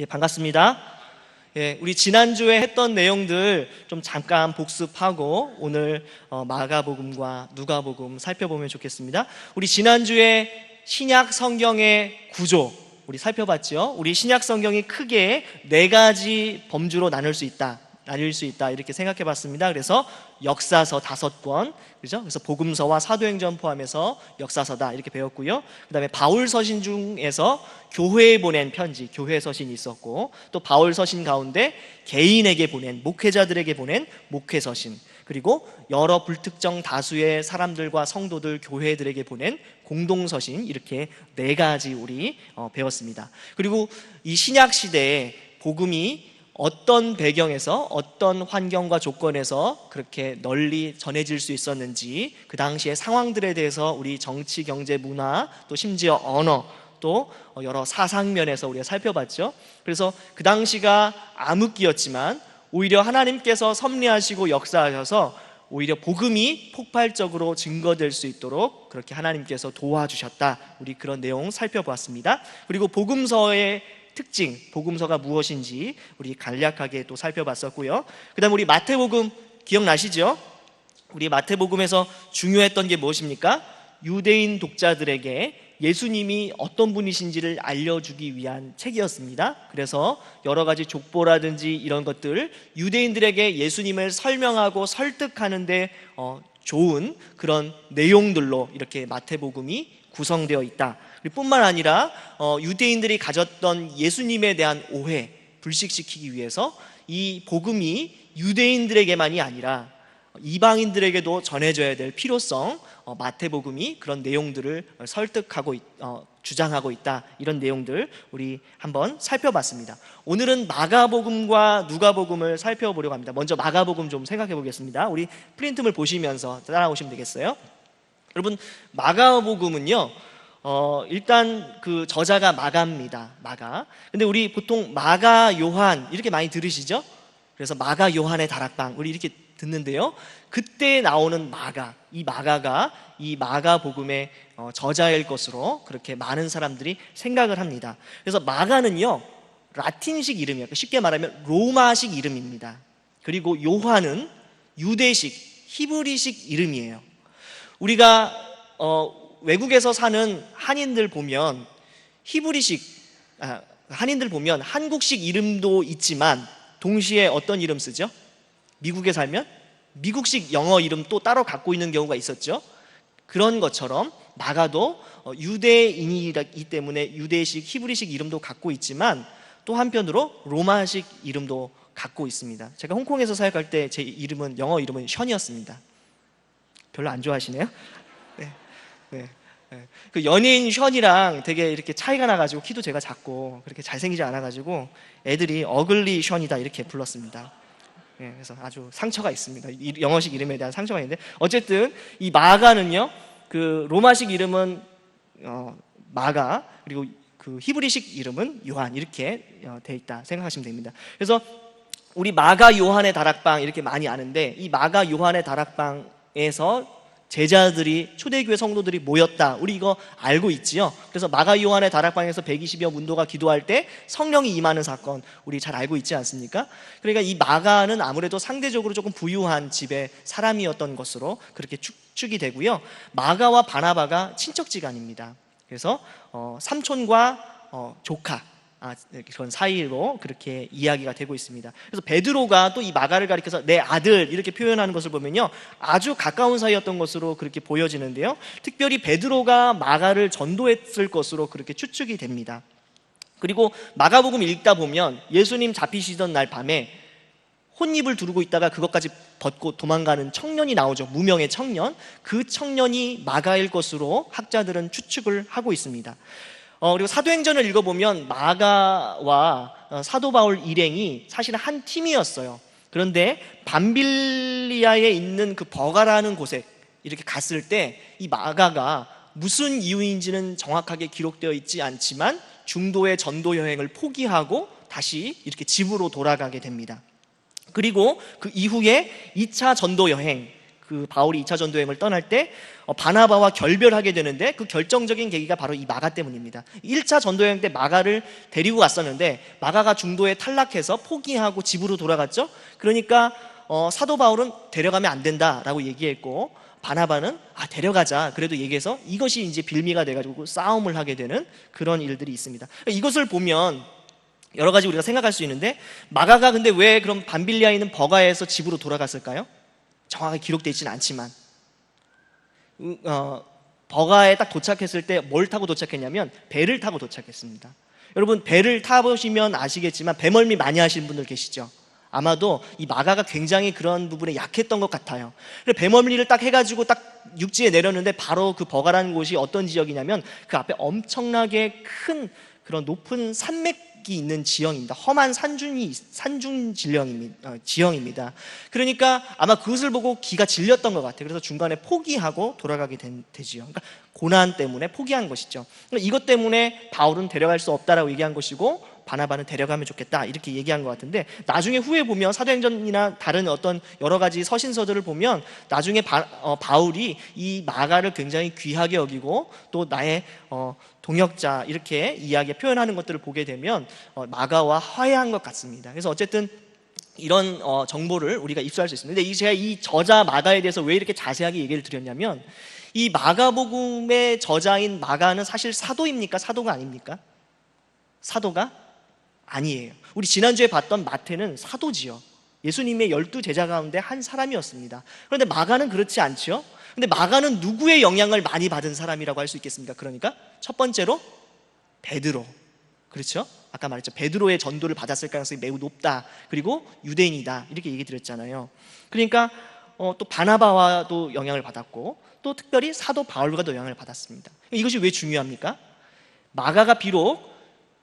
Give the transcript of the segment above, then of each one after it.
예, 반갑습니다. 예, 우리 지난주에 했던 내용들 좀 잠깐 복습하고 오늘 마가복음과 누가복음 살펴보면 좋겠습니다. 우리 지난주에 신약 성경의 구조 우리 살펴봤죠. 우리 신약 성경이 크게 네 가지 범주로 나눌 수 있다 이렇게 생각해 봤습니다. 그래서 역사서 5권, 그죠? 그래서 복음서와 사도행전 포함해서 역사서다 이렇게 배웠고요. 그다음에 바울 서신 중에서 교회에 보낸 편지, 교회 서신이 있었고, 또 바울 서신 가운데 개인에게 보낸, 목회자들에게 보낸 목회 서신, 그리고 여러 불특정 다수의 사람들과 성도들, 교회들에게 보낸 공동 서신, 이렇게 네 가지 우리 배웠습니다. 그리고 이 신약 시대에 복음이 어떤 배경에서 어떤 환경과 조건에서 그렇게 널리 전해질 수 있었는지, 그 당시의 상황들에 대해서 우리 정치, 경제, 문화, 또 심지어 언어, 또 여러 사상면에서 우리가 살펴봤죠. 그래서 그 당시가 암흑기였지만 오히려 하나님께서 섭리하시고 역사하셔서 오히려 복음이 폭발적으로 증거될 수 있도록 그렇게 하나님께서 도와주셨다, 우리 그런 내용 살펴보았습니다. 그리고 복음서의 특징, 복음서가 무엇인지 우리 간략하게 또 살펴봤었고요. 그 다음 우리 마태복음 기억나시죠? 우리 마태복음에서 중요했던 게 무엇입니까? 유대인 독자들에게 예수님이 어떤 분이신지를 알려주기 위한 책이었습니다. 그래서 여러 가지 족보라든지 이런 것들, 유대인들에게 예수님을 설명하고 설득하는데 좋은 그런 내용들로 이렇게 마태복음이 구성되어 있다. 뿐만 아니라 유대인들이 가졌던 예수님에 대한 오해 불식시키기 위해서 이 복음이 유대인들에게만이 아니라 이방인들에게도 전해져야 될 필요성, 마태복음이 그런 내용들을 설득하고 주장하고 있다, 이런 내용들 우리 한번 살펴봤습니다. 오늘은 마가복음과 누가복음을 살펴보려고 합니다. 먼저 마가복음 좀 생각해 보겠습니다. 우리 프린트물 보시면서 따라오시면 되겠어요. 여러분, 마가복음은요 일단 그 저자가 마가입니다. 마가. 근데 우리 보통 마가 요한 이렇게 많이 들으시죠? 그래서 마가 요한의 다락방 우리 이렇게 듣는데요, 그때 나오는 마가, 이 마가가 이 마가복음의 저자일 것으로 그렇게 많은 사람들이 생각을 합니다. 그래서 마가는요 라틴식 이름이에요. 쉽게 말하면 로마식 이름입니다. 그리고 요한은 유대식, 히브리식 이름이에요. 우리가 외국에서 사는 한인들 보면 한인들 보면 한국식 이름도 있지만 동시에 어떤 이름 쓰죠? 미국에 살면 미국식 영어 이름 또 따로 갖고 있는 경우가 있었죠. 그런 것처럼 마가도 유대인이기 때문에 유대식, 히브리식 이름도 갖고 있지만 또 한편으로 로마식 이름도 갖고 있습니다. 제가 홍콩에서 사역할 때 제 이름은, 영어 이름은 션이었습니다. 별로 안 좋아하시네요? 네. 그 연예인 션이랑 되게 이렇게 차이가 나가지고, 키도 제가 작고 그렇게 잘생기지 않아가지고 애들이 어글리 션이다 이렇게 불렀습니다. 그래서 아주 상처가 있습니다. 이 영어식 이름에 대한 상처가 있는데, 어쨌든 이 마가는요 그 로마식 이름은 마가, 그리고 그 히브리식 이름은 요한, 이렇게 돼 있다 생각하시면 됩니다. 그래서 우리 마가 요한의 다락방 이렇게 많이 아는데, 이 마가 요한의 다락방에서 제자들이, 초대교회 성도들이 모였다, 우리 이거 알고 있지요. 그래서 마가 요한의 다락방에서 120여 문도가 기도할 때 성령이 임하는 사건 우리 잘 알고 있지 않습니까? 그러니까 이 마가는 아무래도 상대적으로 조금 부유한 집의 사람이었던 것으로 그렇게 추측이 되고요. 마가와 바나바가 친척지간입니다. 그래서 삼촌과 조카, 그런 사이로 그렇게 이야기가 되고 있습니다. 그래서 베드로가 또 이 마가를 가리켜서 내 아들 이렇게 표현하는 것을 보면요 아주 가까운 사이였던 것으로 그렇게 보여지는데요, 특별히 베드로가 마가를 전도했을 것으로 그렇게 추측이 됩니다. 그리고 마가복음 읽다 보면 예수님 잡히시던 날 밤에 혼입을 두르고 있다가 그것까지 벗고 도망가는 청년이 나오죠. 무명의 청년. 그 청년이 마가일 것으로 학자들은 추측을 하고 있습니다. 그리고 사도행전을 읽어보면 마가와 사도 바울 일행이 사실은 한 팀이었어요. 그런데 밤빌리아에 있는 그 버가라는 곳에 이렇게 갔을 때 이 마가가 무슨 이유인지는 정확하게 기록되어 있지 않지만 중도의 전도 여행을 포기하고 다시 이렇게 집으로 돌아가게 됩니다. 그리고 그 이후에 2차 전도 여행, 그 바울이 2차 전도 여행을 떠날 때 바나바와 결별하게 되는데 그 결정적인 계기가 바로 이 마가 때문입니다. 1차 전도 여행 때 마가를 데리고 갔었는데 마가가 중도에 탈락해서 포기하고 집으로 돌아갔죠. 그러니까 사도 바울은 데려가면 안 된다라고 얘기했고 바나바는 데려가자 그래도 얘기해서 이것이 이제 빌미가 돼가지고 싸움을 하게 되는 그런 일들이 있습니다. 이것을 보면 여러 가지 우리가 생각할 수 있는데 마가가 근데 왜 그럼 밤빌리아에 있는 버가에서 집으로 돌아갔을까요? 정확하게 기록되어 있지는 않지만 버가에 딱 도착했을 때 뭘 타고 도착했냐면 배를 타고 도착했습니다. 여러분 배를 타보시면 아시겠지만 배멀미 많이 하시는 분들 계시죠? 아마도 이 마가가 굉장히 그런 부분에 약했던 것 같아요. 그래서 배멀미를 딱 해가지고 딱 육지에 내렸는데 바로 그 버가라는 곳이 어떤 지역이냐면 그 앞에 엄청나게 큰 그런 높은 산맥이 있는 지형입니다. 험한 산중 지형입니다. 그러니까 아마 그것을 보고 기가 질렸던 것 같아요. 그래서 중간에 포기하고 돌아가게 되지요. 그러니까 고난 때문에 포기한 것이죠. 그러니까 이것 때문에 바울은 데려갈 수 없다라고 얘기한 것이고 바나바는 데려가면 좋겠다 이렇게 얘기한 것 같은데 나중에 후에 보면 사도행전이나 다른 어떤 여러 가지 서신서들을 보면 나중에 바울이 이 마가를 굉장히 귀하게 여기고 또 나의 동역자 이렇게 이야기에 표현하는 것들을 보게 되면 마가와 화해한 것 같습니다. 그래서 어쨌든 이런 정보를 우리가 입수할 수 있습니다. 근데 제가 이 저자 마가에 대해서 왜 이렇게 자세하게 얘기를 드렸냐면 이 마가복음의 저자인 마가는 사실 사도입니까? 사도가 아닙니까? 사도가 아니에요. 우리 지난주에 봤던 마태는 사도지요. 예수님의 12제자 가운데 한 사람이었습니다. 그런데 마가는 그렇지 않죠. 근데 마가는 누구의 영향을 많이 받은 사람이라고 할 수 있겠습니까? 그러니까 첫 번째로 베드로, 그렇죠? 아까 말했죠. 베드로의 전도를 받았을 가능성이 매우 높다. 그리고 유대인이다 이렇게 얘기 드렸잖아요. 그러니까 또 바나바와도 영향을 받았고 또 특별히 사도 바울과도 영향을 받았습니다. 이것이 왜 중요합니까? 마가가 비록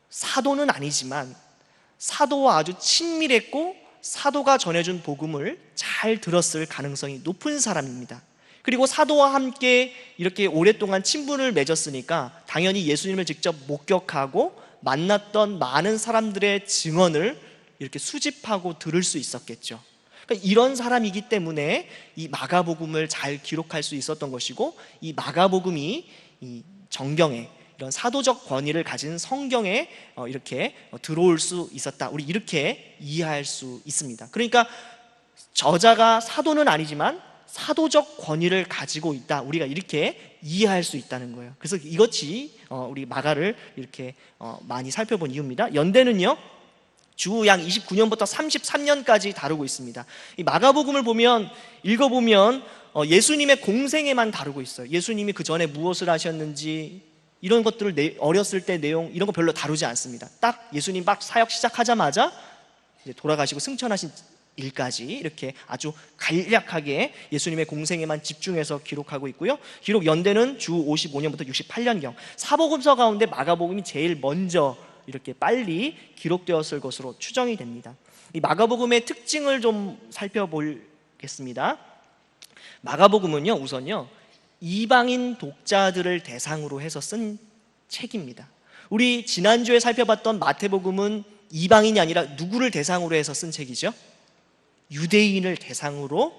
사도는 아니지만 사도와 아주 친밀했고 사도가 전해준 복음을 잘 들었을 가능성이 높은 사람입니다. 그리고 사도와 함께 이렇게 오랫동안 친분을 맺었으니까 당연히 예수님을 직접 목격하고 만났던 많은 사람들의 증언을 이렇게 수집하고 들을 수 있었겠죠. 그러니까 이런 사람이기 때문에 이 마가복음을 잘 기록할 수 있었던 것이고 이 마가복음이 이 정경에 이런 사도적 권위를 가진 성경에 이렇게 들어올 수 있었다. 우리 이렇게 이해할 수 있습니다. 그러니까 저자가 사도는 아니지만 사도적 권위를 가지고 있다. 우리가 이렇게 이해할 수 있다는 거예요. 그래서 이것이 우리 마가를 이렇게 많이 살펴본 이유입니다. 연대는요 주 약 29년부터 33년까지 다루고 있습니다. 이 마가복음을 읽어보면 예수님의 공생애만 다루고 있어요. 예수님이 그 전에 무엇을 하셨는지 이런 것들을 어렸을 때 내용 이런 거 별로 다루지 않습니다. 딱 예수님 막 사역 시작하자마자 이제 돌아가시고 승천하신 일까지 이렇게 아주 간략하게 예수님의 공생에만 집중해서 기록하고 있고요. 기록 연대는 주 55년부터 68년경. 사복음서 가운데 마가복음이 제일 먼저 이렇게 빨리 기록되었을 것으로 추정이 됩니다. 이 마가복음의 특징을 좀 살펴보겠습니다. 마가복음은요 우선요 이방인 독자들을 대상으로 해서 쓴 책입니다. 우리 지난주에 살펴봤던 마태복음은 이방인이 아니라 누구를 대상으로 해서 쓴 책이죠? 유대인을 대상으로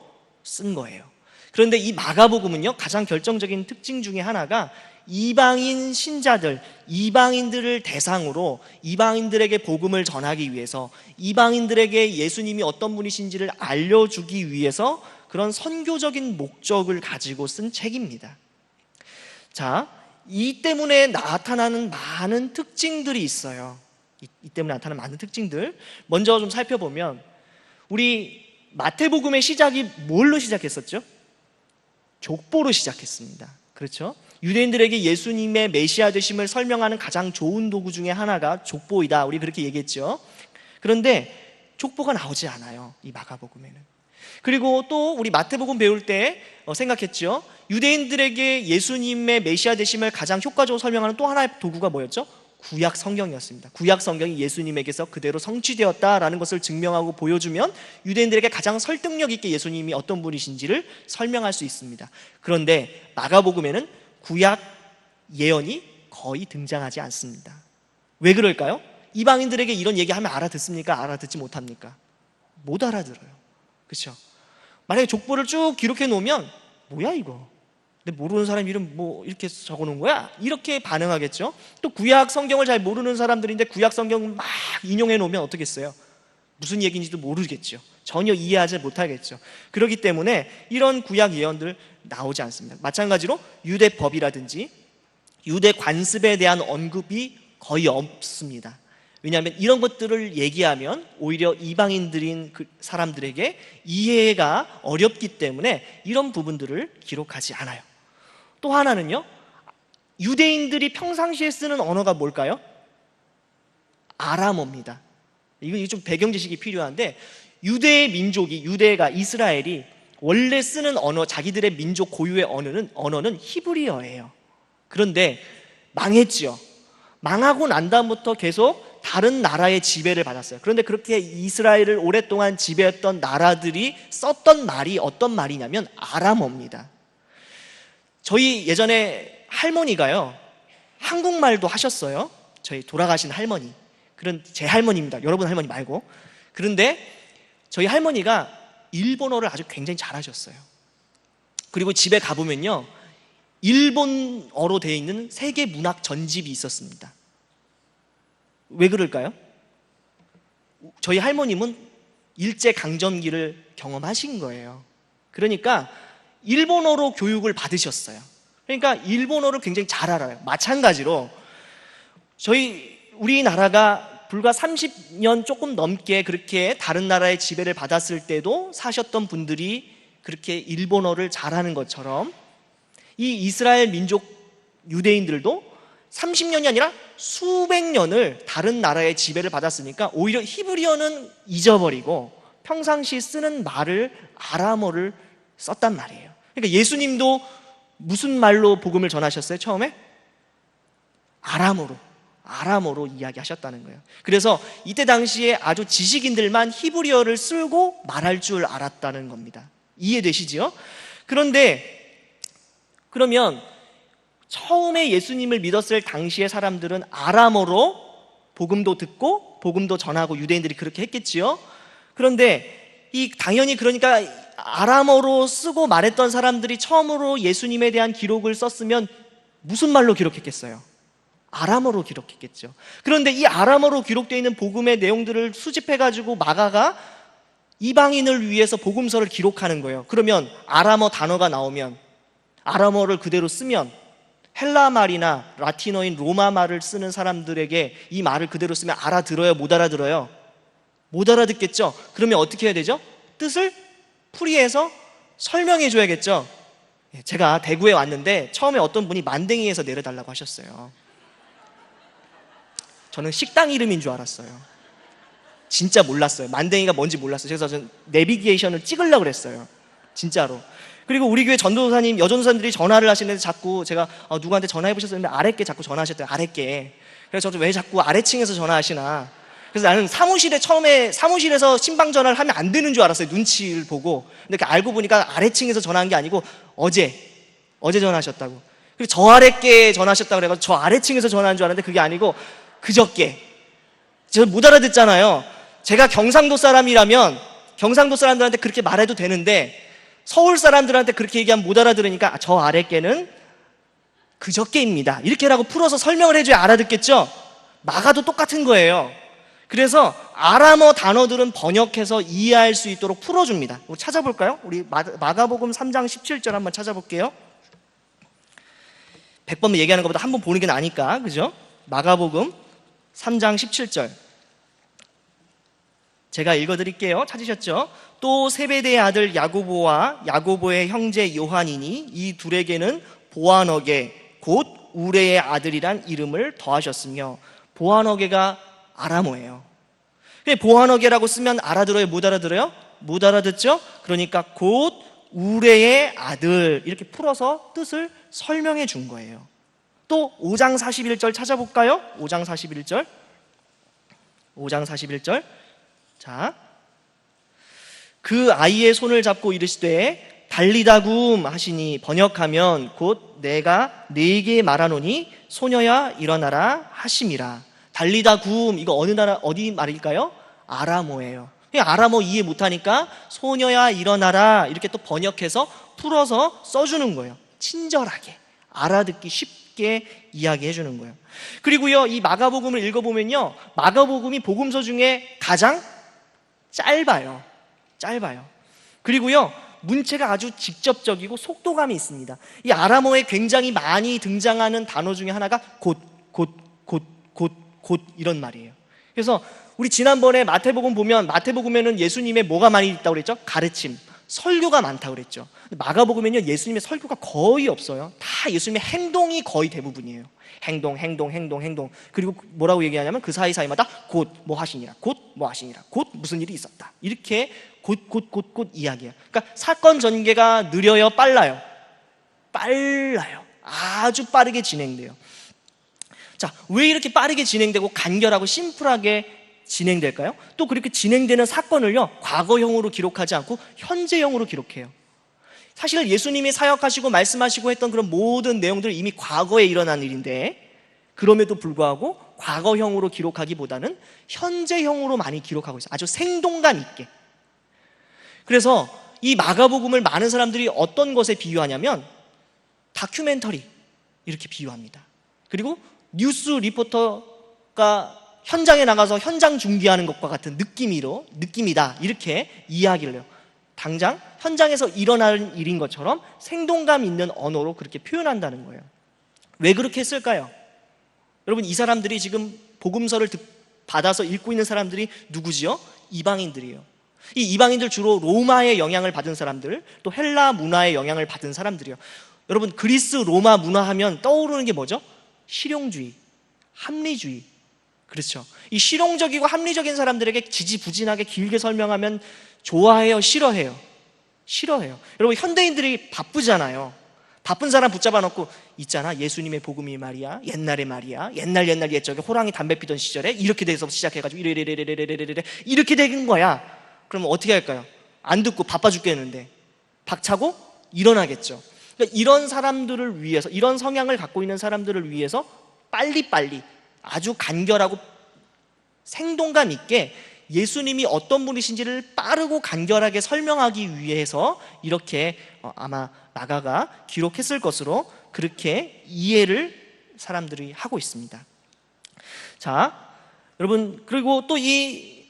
쓴 거예요. 그런데 이 마가복음은요 가장 결정적인 특징 중에 하나가 이방인 신자들, 이방인들을 대상으로 이방인들에게 복음을 전하기 위해서 이방인들에게 예수님이 어떤 분이신지를 알려주기 위해서 그런 선교적인 목적을 가지고 쓴 책입니다. 자, 이 때문에 나타나는 많은 특징들이 있어요. 이 때문에 나타나는 많은 특징들 먼저 좀 살펴보면 우리 마태복음의 시작이 뭘로 시작했었죠? 족보로 시작했습니다. 그렇죠? 유대인들에게 예수님의 메시아 되심을 설명하는 가장 좋은 도구 중에 하나가 족보이다. 우리 그렇게 얘기했죠. 그런데 족보가 나오지 않아요. 이 마가복음에는. 그리고 또 우리 마태복음 배울 때 생각했죠. 유대인들에게 예수님의 메시아 되심을 가장 효과적으로 설명하는 또 하나의 도구가 뭐였죠? 구약 성경이었습니다. 구약 성경이 예수님에게서 그대로 성취되었다라는 것을 증명하고 보여주면 유대인들에게 가장 설득력 있게 예수님이 어떤 분이신지를 설명할 수 있습니다. 그런데 마가복음에는 구약 예언이 거의 등장하지 않습니다. 왜 그럴까요? 이방인들에게 이런 얘기하면 알아듣습니까? 알아듣지 못합니까? 못 알아들어요. 그렇죠? 만약에 족보를 쭉 기록해 놓으면 뭐야 이거? 근데 모르는 사람 이름 뭐 이렇게 적어 놓은 거야? 이렇게 반응하겠죠. 또 구약 성경을 잘 모르는 사람들인데 구약 성경 막 인용해 놓으면 어떻겠어요? 무슨 얘기인지도 모르겠죠. 전혀 이해하지 못하겠죠. 그렇기 때문에 이런 구약 예언들 나오지 않습니다. 마찬가지로 유대법이라든지 유대 관습에 대한 언급이 거의 없습니다. 왜냐하면 이런 것들을 얘기하면 오히려 이방인들인 그 사람들에게 이해가 어렵기 때문에 이런 부분들을 기록하지 않아요. 또 하나는요, 유대인들이 평상시에 쓰는 언어가 뭘까요? 아람어입니다. 이거 좀 배경 지식이 필요한데, 유대의 민족이, 유대가, 이스라엘이 원래 쓰는 언어, 자기들의 민족 고유의 언어는 히브리어예요. 그런데 망했지요. 망하고 난 다음부터 계속 다른 나라의 지배를 받았어요. 그런데 그렇게 이스라엘을 오랫동안 지배했던 나라들이 썼던 말이 어떤 말이냐면 아람어입니다. 저희 예전에 할머니가요, 한국말도 하셨어요. 저희 돌아가신 할머니. 그런 제 할머니입니다. 여러분 할머니 말고. 그런데 저희 할머니가 일본어를 아주 굉장히 잘하셨어요. 그리고 집에 가보면요, 일본어로 되어 있는 세계 문학 전집이 있었습니다. 왜 그럴까요? 저희 할머님은 일제강점기를 경험하신 거예요. 그러니까 일본어로 교육을 받으셨어요. 그러니까 일본어를 굉장히 잘 알아요. 마찬가지로 우리나라가 불과 30년 조금 넘게 그렇게 다른 나라의 지배를 받았을 때도 사셨던 분들이 그렇게 일본어를 잘하는 것처럼 이 이스라엘 민족 유대인들도 30년이 아니라 수백 년을 다른 나라의 지배를 받았으니까 오히려 히브리어는 잊어버리고 평상시 쓰는 말을 아람어를 썼단 말이에요. 그러니까 예수님도 무슨 말로 복음을 전하셨어요? 처음에? 아람어로 이야기하셨다는 거예요. 그래서 이때 당시에 아주 지식인들만 히브리어를 쓰고 말할 줄 알았다는 겁니다. 이해되시지요? 그러면 처음에 예수님을 믿었을 당시의 사람들은 아람어로 복음도 듣고 복음도 전하고 유대인들이 그렇게 했겠지요. 그런데 당연히 그러니까 아람어로 쓰고 말했던 사람들이 처음으로 예수님에 대한 기록을 썼으면 무슨 말로 기록했겠어요? 아람어로 기록했겠죠. 그런데 이 아람어로 기록되어 있는 복음의 내용들을 수집해가지고 마가가 이방인을 위해서 복음서를 기록하는 거예요. 그러면 아람어 단어가 나오면 아람어를 그대로 쓰면 헬라 말이나 라틴어인 로마 말을 쓰는 사람들에게 이 말을 그대로 쓰면 알아들어요? 못 알아들어요? 못 알아듣겠죠? 그러면 어떻게 해야 되죠? 뜻을 풀이해서 설명해 줘야겠죠? 제가 대구에 왔는데 처음에 어떤 분이 만댕이에서 내려달라고 하셨어요. 저는 식당 이름인 줄 알았어요. 진짜 몰랐어요. 만댕이가 뭔지 몰랐어요. 그래서 저는 내비게이션을 찍으려고 그랬어요. 진짜로. 그리고 우리 교회 전도사님, 여전도사님들이 전화를 하시는데 자꾸 제가 누구한테 전화해 보셨었는데 아랫께 자꾸 전화하셨대요. 아랫께. 그래서 저도 왜 자꾸 아래층에서 전화하시나. 그래서 나는 처음에 사무실에서 신방 전화를 하면 안 되는 줄 알았어요. 눈치를 보고. 근데 알고 보니까 아래층에서 전화한 게 아니고 어제 전화하셨다고. 그리고 저 아랫께 전화하셨다고 그래가지고 저 아래층에서 전화한 줄 알았는데 그게 아니고 그저께. 제가 못 알아듣잖아요. 제가 경상도 사람이라면 경상도 사람들한테 그렇게 말해도 되는데 서울 사람들한테 그렇게 얘기하면 못 알아들으니까 저 아랫께는 그저께입니다. 이렇게라고 풀어서 설명을 해줘야 알아듣겠죠? 마가도 똑같은 거예요. 그래서 아람어 단어들은 번역해서 이해할 수 있도록 풀어줍니다. 찾아볼까요? 우리 마가복음 3장 17절 한번 찾아볼게요. 100번 얘기하는 것보다 한 번 보는 게 나으니까, 그죠? 마가복음 3장 17절 제가 읽어드릴게요. 찾으셨죠? 또 세베대의 아들 야고보와 야고보의 형제 요한이니 이 둘에게는 보아너게 곧 우레의 아들이란 이름을 더하셨으며, 보아너게가 아람어예요. 보아너게라고 쓰면 알아들어요? 못 알아들어요? 못 알아듣죠? 그러니까 곧 우레의 아들, 이렇게 풀어서 뜻을 설명해 준 거예요. 또 5장 41절 찾아볼까요? 5장 41절 자, 그 아이의 손을 잡고 이르시되 달리다굼 하시니 번역하면 곧 내가 네게 말하노니 소녀야 일어나라 하심이라. 달리다굼, 이거 어디 말일까요? 아람어예요. 아람어 이해 못하니까 소녀야 일어나라 이렇게 또 번역해서 풀어서 써주는 거예요. 친절하게 알아듣기 쉽게 이야기해 주는 거예요. 그리고요, 이 마가복음을 읽어보면요, 마가복음이 복음서 중에 가장 짧아요. 그리고요, 문체가 아주 직접적이고 속도감이 있습니다. 이 아람어에 굉장히 많이 등장하는 단어 중에 하나가 곧 이런 말이에요. 그래서 우리 지난번에 마태복음 보면, 마태복음에는 예수님의 뭐가 많이 있다고 그랬죠? 가르침, 설교가 많다고 그랬죠. 마가복음에는요, 예수님의 설교가 거의 없어요. 다 예수님의 행동이 거의 대부분이에요. 행동. 그리고 뭐라고 얘기하냐면 그 사이사이마다 곧 뭐 하시니라, 곧 무슨 일이 있었다. 이렇게 곧 이야기해요. 그러니까 사건 전개가 느려요, 빨라요? 아주 빠르게 진행돼요. 자, 왜 이렇게 빠르게 진행되고 간결하고 심플하게 진행될까요? 또 그렇게 진행되는 사건을요, 과거형으로 기록하지 않고 현재형으로 기록해요. 사실 예수님이 사역하시고 말씀하시고 했던 그런 모든 내용들은 이미 과거에 일어난 일인데, 그럼에도 불구하고 과거형으로 기록하기보다는 현재형으로 많이 기록하고 있어요. 아주 생동감 있게. 그래서 이 마가복음을 많은 사람들이 어떤 것에 비유하냐면 다큐멘터리 이렇게 비유합니다. 그리고 뉴스 리포터가 현장에 나가서 현장 중계하는 것과 같은 느낌이다 이렇게 이야기를 해요. 당장 현장에서 일어나는 일인 것처럼 생동감 있는 언어로 그렇게 표현한다는 거예요. 왜 그렇게 했을까요? 여러분, 이 사람들이 지금 복음서를 받아서 읽고 있는 사람들이 누구지요? 이방인들이에요. 이 이방인들 주로 로마의 영향을 받은 사람들, 또 헬라 문화의 영향을 받은 사람들이에요. 여러분, 그리스 로마 문화하면 떠오르는 게 뭐죠? 실용주의, 합리주의. 그렇죠. 이 실용적이고 합리적인 사람들에게 지지부진하게 길게 설명하면 좋아해요, 싫어해요? 여러분, 현대인들이 바쁘잖아요. 바쁜 사람 붙잡아 놓고, 있잖아, 예수님의 복음이 말이야, 옛날에 말이야, 옛날 옛적에 호랑이 담배 피던 시절에 이렇게 돼서 시작해가지고 이렇게 된 거야. 그럼 어떻게 할까요? 안 듣고 바빠 죽겠는데 박차고 일어나겠죠. 그러니까 이런 사람들을 위해서, 이런 성향을 갖고 있는 사람들을 위해서 빨리빨리 아주 간결하고 생동감 있게 예수님이 어떤 분이신지를 빠르고 간결하게 설명하기 위해서 이렇게 아마 마가가 기록했을 것으로 그렇게 이해를 사람들이 하고 있습니다. 자, 여러분, 그리고 또 이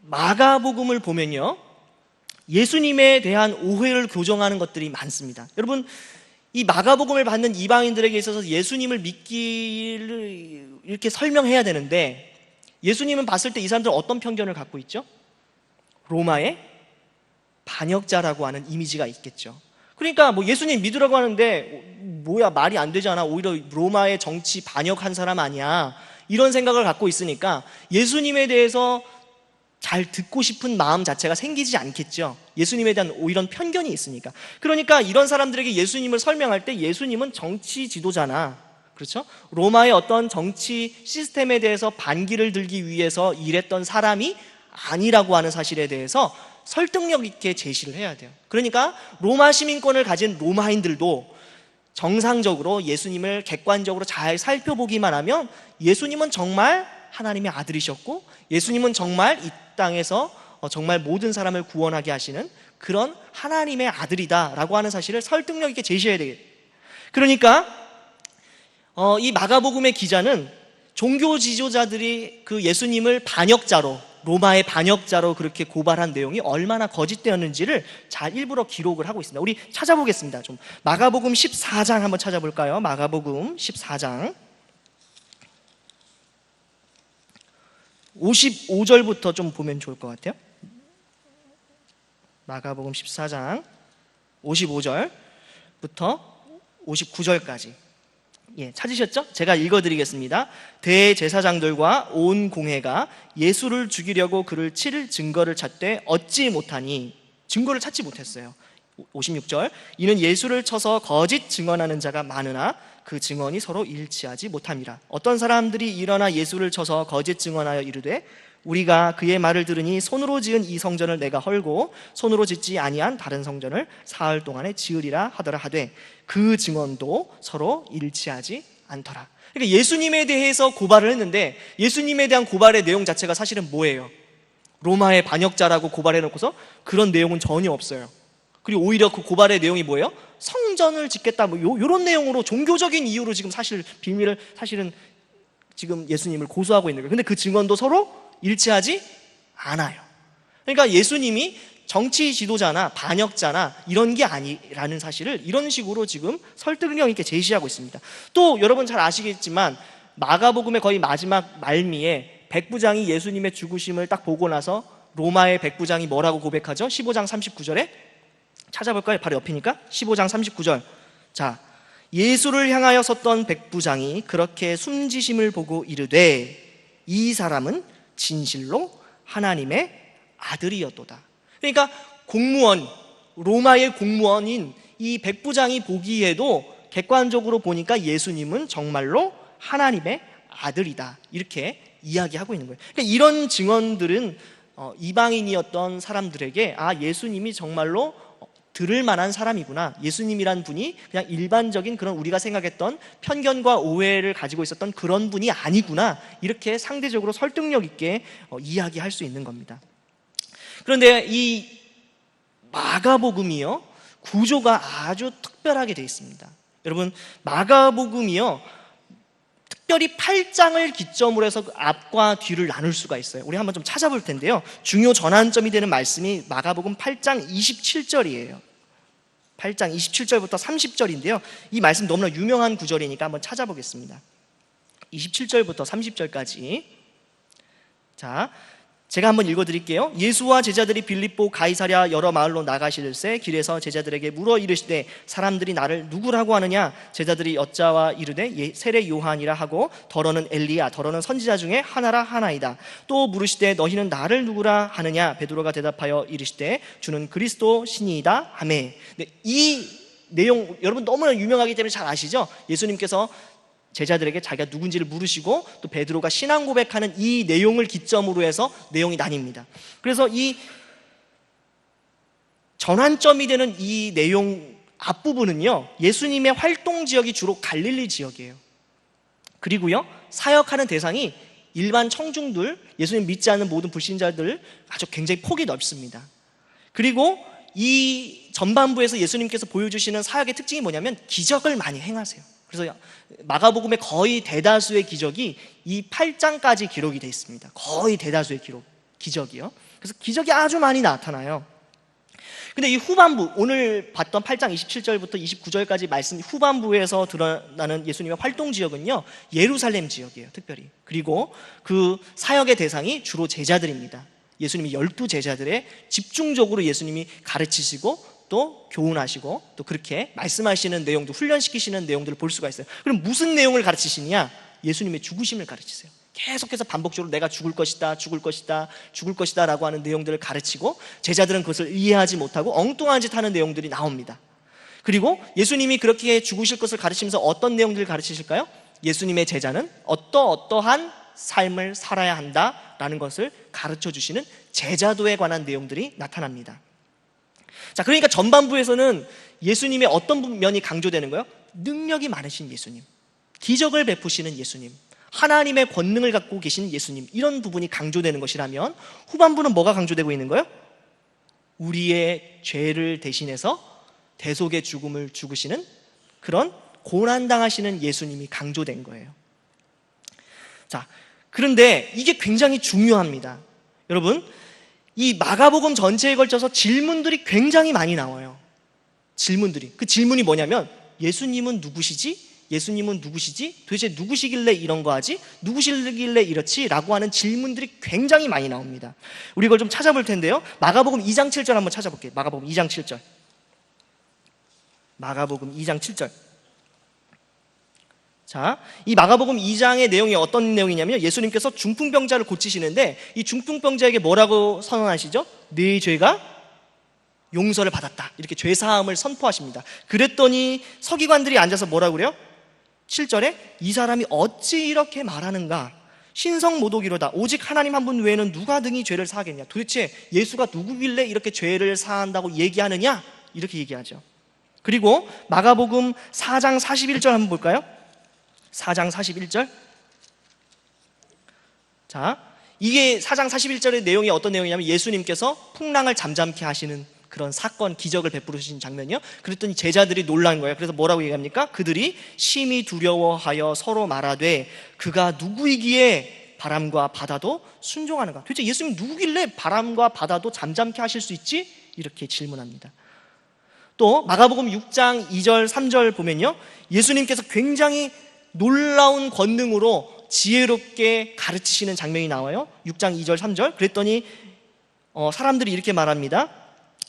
마가복음을 보면요, 예수님에 대한 오해를 교정하는 것들이 많습니다. 여러분, 이 마가복음을 받는 이방인들에게 있어서 예수님을 믿기를 이렇게 설명해야 되는데, 예수님은 봤을 때 이 사람들은 어떤 편견을 갖고 있죠? 로마의 반역자라고 하는 이미지가 있겠죠. 그러니까 뭐 예수님 믿으라고 하는데 뭐야, 말이 안 되잖아, 오히려 로마의 정치 반역한 사람 아니야, 이런 생각을 갖고 있으니까 예수님에 대해서 잘 듣고 싶은 마음 자체가 생기지 않겠죠. 예수님에 대한 이런 편견이 있으니까. 그러니까 이런 사람들에게 예수님을 설명할 때 예수님은 정치 지도자나, 그렇죠? 로마의 어떤 정치 시스템에 대해서 반기를 들기 위해서 일했던 사람이 아니라고 하는 사실에 대해서 설득력 있게 제시를 해야 돼요. 그러니까 로마 시민권을 가진 로마인들도 정상적으로 예수님을 객관적으로 잘 살펴보기만 하면 예수님은 정말 하나님의 아들이셨고, 예수님은 정말 이 땅에서 정말 모든 사람을 구원하게 하시는 그런 하나님의 아들이다라고 하는 사실을 설득력 있게 제시해야 되겠죠. 그러니까 이 마가복음의 기자는 종교 지도자들이 그 예수님을 반역자로, 로마의 반역자로 그렇게 고발한 내용이 얼마나 거짓되었는지를 잘 일부러 기록을 하고 있습니다. 우리 찾아보겠습니다. 좀 마가복음 14장 한번 찾아볼까요? 마가복음 14장 55절부터 좀 보면 좋을 것 같아요. 마가복음 14장 55절부터 59절까지. 예, 찾으셨죠? 제가 읽어드리겠습니다. 대제사장들과 온 공회가 예수를 죽이려고 그를 칠 증거를 찾되 얻지 못하니, 증거를 찾지 못했어요. 56절, 이는 예수를 쳐서 거짓 증언하는 자가 많으나 그 증언이 서로 일치하지 못함이라. 어떤 사람들이 일어나 예수를 쳐서 거짓 증언하여 이르되, 우리가 그의 말을 들으니 손으로 지은 이 성전을 내가 헐고 손으로 짓지 아니한 다른 성전을 사흘 동안에 지으리라 하더라 하되, 그 증언도 서로 일치하지 않더라. 그러니까 예수님에 대해서 고발을 했는데 예수님에 대한 고발의 내용 자체가 사실은 뭐예요? 로마의 반역자라고 고발해놓고서 그런 내용은 전혀 없어요. 그리고 오히려 그 고발의 내용이 뭐예요? 성전을 짓겠다, 요런 내용으로 종교적인 이유로 지금 사실은 지금 예수님을 고소하고 있는 거예요. 근데 그 증언도 서로 일치하지 않아요. 그러니까 예수님이 정치 지도자나 반역자나 이런 게 아니라는 사실을 이런 식으로 지금 설득력 있게 제시하고 있습니다. 또 여러분 잘 아시겠지만 마가복음의 거의 마지막 말미에 백부장이 예수님의 죽으심을 딱 보고 나서 로마의 백부장이 뭐라고 고백하죠? 15장 39절에 찾아볼까요? 바로 옆이니까 15장 39절. 자, 예수를 향하여 섰던 백부장이 그렇게 숨지심을 보고 이르되 이 사람은 진실로 하나님의 아들이었도다. 그러니까 로마의 공무원인 이 백부장이 보기에도 객관적으로 보니까 예수님은 정말로 하나님의 아들이다, 이렇게 이야기하고 있는 거예요. 그러니까 이런 증언들은 이방인이었던 사람들에게 예수님이 정말로 들을 만한 사람이구나, 예수님이란 분이 그냥 일반적인 그런 우리가 생각했던 편견과 오해를 가지고 있었던 그런 분이 아니구나, 이렇게 상대적으로 설득력 있게 이야기할 수 있는 겁니다. 그런데 이 마가복음이요, 구조가 아주 특별하게 되어 있습니다. 여러분, 마가복음이요, 특별히 8장을 기점으로 해서 앞과 뒤를 나눌 수가 있어요. 우리 한번 좀 찾아볼 텐데요, 중요 전환점이 되는 말씀이 마가복음 8장 27절이에요. 8장 27절부터 30절인데요 이 말씀 너무나 유명한 구절이니까 한번 찾아보겠습니다. 27절부터 30절까지. 자, 제가 한번 읽어드릴게요. 예수와 제자들이 빌립보 가이사랴 여러 마을로 나가실새 길에서 제자들에게 물어 이르시되 사람들이 나를 누구라고 하느냐? 제자들이 여짜와 이르되 세례 요한이라 하고 더러는 엘리야, 더러는 선지자 중에 하나라 하나이다. 또 물으시되 너희는 나를 누구라 하느냐? 베드로가 대답하여 이르시되 주는 그리스도 신이이다 하매. 이 내용 여러분 너무나 유명하기 때문에 잘 아시죠? 예수님께서 제자들에게 자기가 누군지를 물으시고 또 베드로가 신앙 고백하는 이 내용을 기점으로 해서 내용이 나뉩니다. 그래서 이 전환점이 되는 이 내용 앞부분은요, 예수님의 활동 지역이 주로 갈릴리 지역이에요. 그리고요, 사역하는 대상이 일반 청중들, 예수님 믿지 않는 모든 불신자들, 아주 굉장히 폭이 넓습니다. 그리고 이 전반부에서 예수님께서 보여주시는 사역의 특징이 뭐냐면 기적을 많이 행하세요. 그래서 마가복음의 거의 대다수의 기적이 이 8장까지 기록이 되어 있습니다. 거의 대다수의 기적이요. 그래서 기적이 아주 많이 나타나요. 근데 이 후반부, 오늘 봤던 8장 27절부터 29절까지 말씀 후반부에서 드러나는 예수님의 활동 지역은요, 예루살렘 지역이에요, 특별히. 그리고 그 사역의 대상이 주로 제자들입니다. 예수님이 12제자들의 집중적으로 예수님이 가르치시고 또 교훈하시고 또 그렇게 말씀하시는 내용도, 훈련시키시는 내용들을 볼 수가 있어요. 그럼 무슨 내용을 가르치시냐? 예수님의 죽으심을 가르치세요. 계속해서 반복적으로 내가 죽을 것이다, 죽을 것이다, 죽을 것이다 라고 하는 내용들을 가르치고 제자들은 그것을 이해하지 못하고 엉뚱한 짓 하는 내용들이 나옵니다. 그리고 예수님이 그렇게 죽으실 것을 가르치면서 어떤 내용들을 가르치실까요? 예수님의 제자는 어떠한 삶을 살아야 한다라는 것을 가르쳐 주시는 제자도에 관한 내용들이 나타납니다. 자, 그러니까 전반부에서는 예수님의 어떤 면이 강조되는 거예요? 능력이 많으신 예수님, 기적을 베푸시는 예수님, 하나님의 권능을 갖고 계신 예수님, 이런 부분이 강조되는 것이라면 후반부는 뭐가 강조되고 있는 거예요? 우리의 죄를 대신해서 대속의 죽음을 죽으시는 그런 고난당하시는 예수님이 강조된 거예요. 자, 그런데 이게 굉장히 중요합니다. 여러분, 이 마가복음 전체에 걸쳐서 질문들이 굉장히 많이 나와요. 질문들이. 그 질문이 뭐냐면 예수님은 누구시지? 예수님은 누구시지? 도대체 누구시길래 이런 거 하지? 누구시길래 이렇지? 라고 하는 질문들이 굉장히 많이 나옵니다. 우리 이걸 좀 찾아볼 텐데요, 마가복음 2장 7절 한번 찾아볼게요. 마가복음 2장 7절. 마가복음 2장 7절. 자, 이 마가복음 2장의 내용이 어떤 내용이냐면 예수님께서 중풍병자를 고치시는데 이 중풍병자에게 뭐라고 선언하시죠? 네 죄가 용서를 받았다, 이렇게 죄사함을 선포하십니다. 그랬더니 서기관들이 앉아서 뭐라고 그래요? 7절에 이 사람이 어찌 이렇게 말하는가? 신성모독이로다. 오직 하나님 한 분 외에는 누가 등이 죄를 사하겠냐? 도대체 예수가 누구길래 이렇게 죄를 사한다고 얘기하느냐? 이렇게 얘기하죠. 그리고 마가복음 4장 41절 한번 볼까요? 4장 41절. 자, 이게 4장 41절의 내용이 어떤 내용이냐면 예수님께서 풍랑을 잠잠케 하시는 그런 사건, 기적을 베푸신 장면이요. 그랬더니 제자들이 놀란 거예요. 그래서 뭐라고 얘기합니까? 그들이 심히 두려워하여 서로 말하되 그가 누구이기에 바람과 바다도 순종하는가? 도대체 예수님 누구길래 바람과 바다도 잠잠케 하실 수 있지? 이렇게 질문합니다. 또 마가복음 6장 2절 3절 보면요, 예수님께서 굉장히 놀라운 권능으로 지혜롭게 가르치시는 장면이 나와요. 6장 2절 3절. 그랬더니 사람들이 이렇게 말합니다.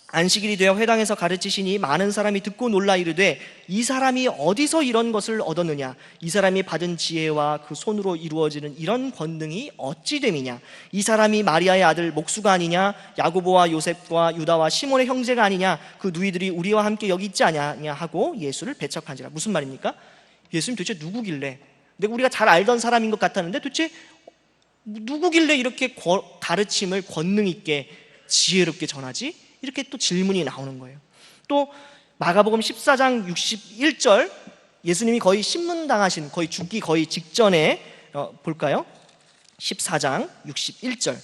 안식일이 되어 회당에서 가르치시니 많은 사람이 듣고 놀라 이르되 이 사람이 어디서 이런 것을 얻었느냐? 이 사람이 받은 지혜와 그 손으로 이루어지는 이런 권능이 어찌 됨이냐? 이 사람이 마리아의 아들 목수가 아니냐? 야고보와 요셉과 유다와 시몬의 형제가 아니냐? 그 누이들이 우리와 함께 여기 있지 않냐? 하고 예수를 배척한지라. 무슨 말입니까? 예수님 도대체 누구길래? 근데 우리가 잘 알던 사람인 것 같았는데 도대체 누구길래 이렇게 가르침을 권능 있게 지혜롭게 전하지? 이렇게 또 질문이 나오는 거예요. 또 마가복음 14장 61절, 예수님이 거의 신문당하신, 거의 죽기 거의 직전에 볼까요? 14장 61절.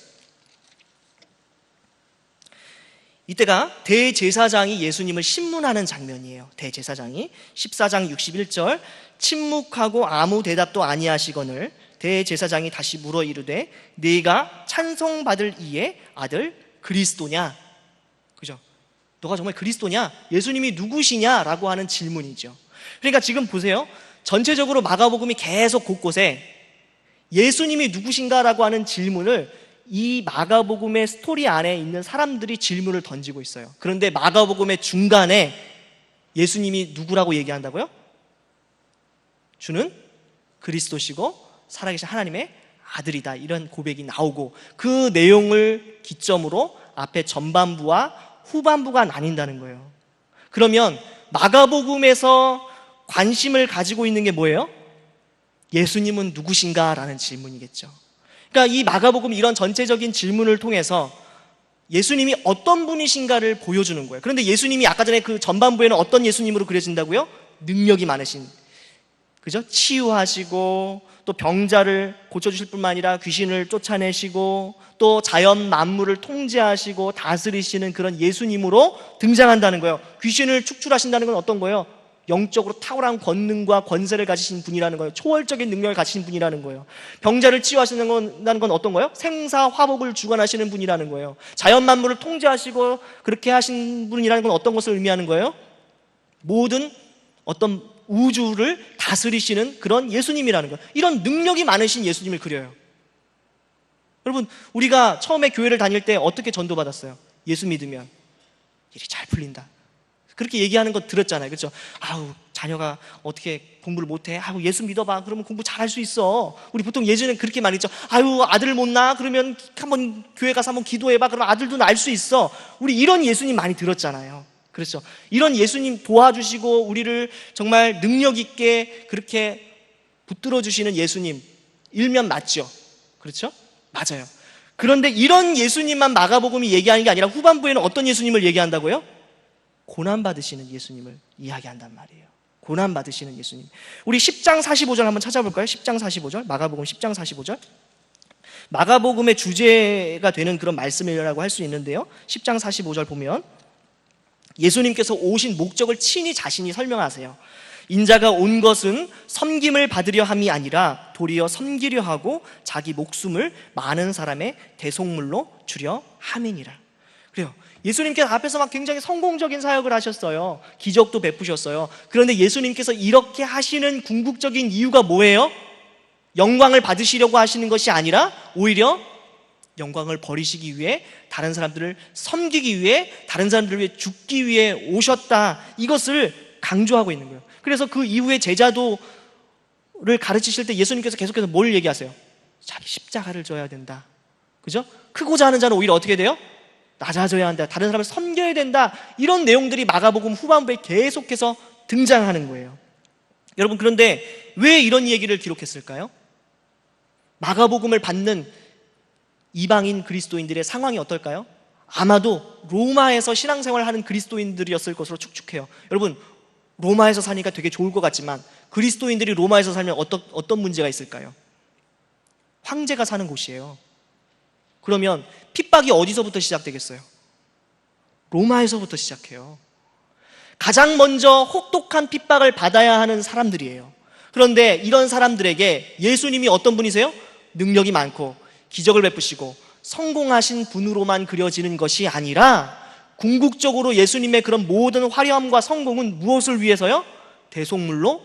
이때가 대제사장이 예수님을 신문하는 장면이에요. 대제사장이 14장 61절, 침묵하고 아무 대답도 아니하시거늘 대제사장이 다시 물어 이르되 네가 찬송받을 이의 아들 그리스도냐? 그죠? 너가 정말 그리스도냐? 예수님이 누구시냐라고 하는 질문이죠. 그러니까 지금 보세요. 전체적으로 마가복음이 계속 곳곳에 예수님이 누구신가라고 하는 질문을 이 마가복음의 스토리 안에 있는 사람들이 질문을 던지고 있어요. 그런데 마가복음의 중간에 예수님이 누구라고 얘기한다고요? 주는 그리스도시고 살아계신 하나님의 아들이다, 이런 고백이 나오고 그 내용을 기점으로 앞에 전반부와 후반부가 나뉜다는 거예요. 그러면 마가복음에서 관심을 가지고 있는 게 뭐예요? 예수님은 누구신가? 라는 질문이겠죠. 그러니까 이 마가복음 이런 전체적인 질문을 통해서 예수님이 어떤 분이신가를 보여주는 거예요. 그런데 예수님이 아까 전에 그 전반부에는 어떤 예수님으로 그려진다고요? 능력이 많으신, 그죠? 치유하시고 또 병자를 고쳐주실 뿐만 아니라 귀신을 쫓아내시고 또 자연 만물을 통제하시고 다스리시는 그런 예수님으로 등장한다는 거예요. 귀신을 축출하신다는 건 어떤 거예요? 영적으로 탁월한 권능과 권세를 가지신 분이라는 거예요. 초월적인 능력을 가지신 분이라는 거예요. 병자를 치유하시는 건 어떤 거예요? 생사화복을 주관하시는 분이라는 거예요. 자연 만물을 통제하시고 그렇게 하신 분이라는 건 어떤 것을 의미하는 거예요? 모든 어떤 우주를 다스리시는 그런 예수님이라는 거예요. 이런 능력이 많으신 예수님을 그려요. 여러분, 우리가 처음에 교회를 다닐 때 어떻게 전도받았어요? 예수 믿으면 일이 잘 풀린다, 그렇게 얘기하는 거 들었잖아요. 그렇죠? 아우, 자녀가 어떻게 공부를 못해? 아우, 예수 믿어봐, 그러면 공부 잘할 수 있어. 우리 보통 예전엔 그렇게 많이 했죠. 아유, 아들 못 낳아? 그러면 한번 교회 가서 한번 기도해봐, 그러면 아들도 낳을 수 있어. 우리 이런 예수님 많이 들었잖아요. 그렇죠? 이런 예수님 도와주시고 우리를 정말 능력 있게 그렇게 붙들어 주시는 예수님, 일면 맞죠? 그렇죠? 맞아요. 그런데 이런 예수님만 마가복음이 얘기하는 게 아니라 후반부에는 어떤 예수님을 얘기한다고요? 고난받으시는 예수님을 이야기한단 말이에요. 고난받으시는 예수님. 우리 10장 45절 한번 찾아볼까요? 10장 45절, 마가복음 10장 45절. 마가복음의 주제가 되는 그런 말씀이라고 할 수 있는데요, 10장 45절 보면 예수님께서 오신 목적을 친히 자신이 설명하세요. 인자가 온 것은 섬김을 받으려 함이 아니라 도리어 섬기려 하고 자기 목숨을 많은 사람의 대속물로 주려 함이니라. 그래요. 예수님께서 앞에서 막 굉장히 성공적인 사역을 하셨어요. 기적도 베푸셨어요. 그런데 예수님께서 이렇게 하시는 궁극적인 이유가 뭐예요? 영광을 받으시려고 하시는 것이 아니라 오히려 영광을 버리시기 위해 다른 사람들을 섬기기 위해 다른 사람들을 위해 죽기 위해 오셨다, 이것을 강조하고 있는 거예요. 그래서 그 이후에 제자도를 가르치실 때 예수님께서 계속해서 뭘 얘기하세요? 자기 십자가를 져야 된다, 그죠? 크고자 하는 자는 오히려 어떻게 돼요? 낮아져야 한다, 다른 사람을 섬겨야 된다, 이런 내용들이 마가복음 후반부에 계속해서 등장하는 거예요. 여러분, 그런데 왜 이런 얘기를 기록했을까요? 마가복음을 받는 이방인 그리스도인들의 상황이 어떨까요? 아마도 로마에서 신앙생활을 하는 그리스도인들이었을 것으로 축축해요. 여러분, 로마에서 사니까 되게 좋을 것 같지만 그리스도인들이 로마에서 살면 어떤 문제가 있을까요? 황제가 사는 곳이에요. 그러면 핍박이 어디서부터 시작되겠어요? 로마에서부터 시작해요. 가장 먼저 혹독한 핍박을 받아야 하는 사람들이에요. 그런데 이런 사람들에게 예수님이 어떤 분이세요? 능력이 많고 기적을 베푸시고 성공하신 분으로만 그려지는 것이 아니라 궁극적으로 예수님의 그런 모든 화려함과 성공은 무엇을 위해서요? 대속물로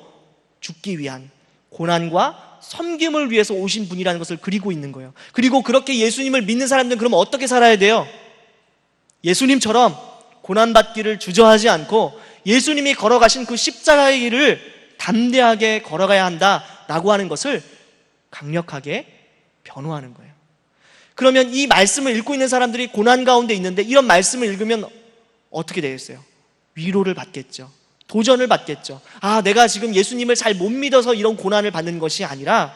죽기 위한 고난과 섬김을 위해서 오신 분이라는 것을 그리고 있는 거예요. 그리고 그렇게 예수님을 믿는 사람들은 그럼 어떻게 살아야 돼요? 예수님처럼 고난받기를 주저하지 않고 예수님이 걸어가신 그 십자가의 길을 담대하게 걸어가야 한다라고 하는 것을 강력하게 변호하는 거예요. 그러면 이 말씀을 읽고 있는 사람들이 고난 가운데 있는데 이런 말씀을 읽으면 어떻게 되겠어요? 위로를 받겠죠. 도전을 받겠죠. 아, 내가 지금 예수님을 잘 못 믿어서 이런 고난을 받는 것이 아니라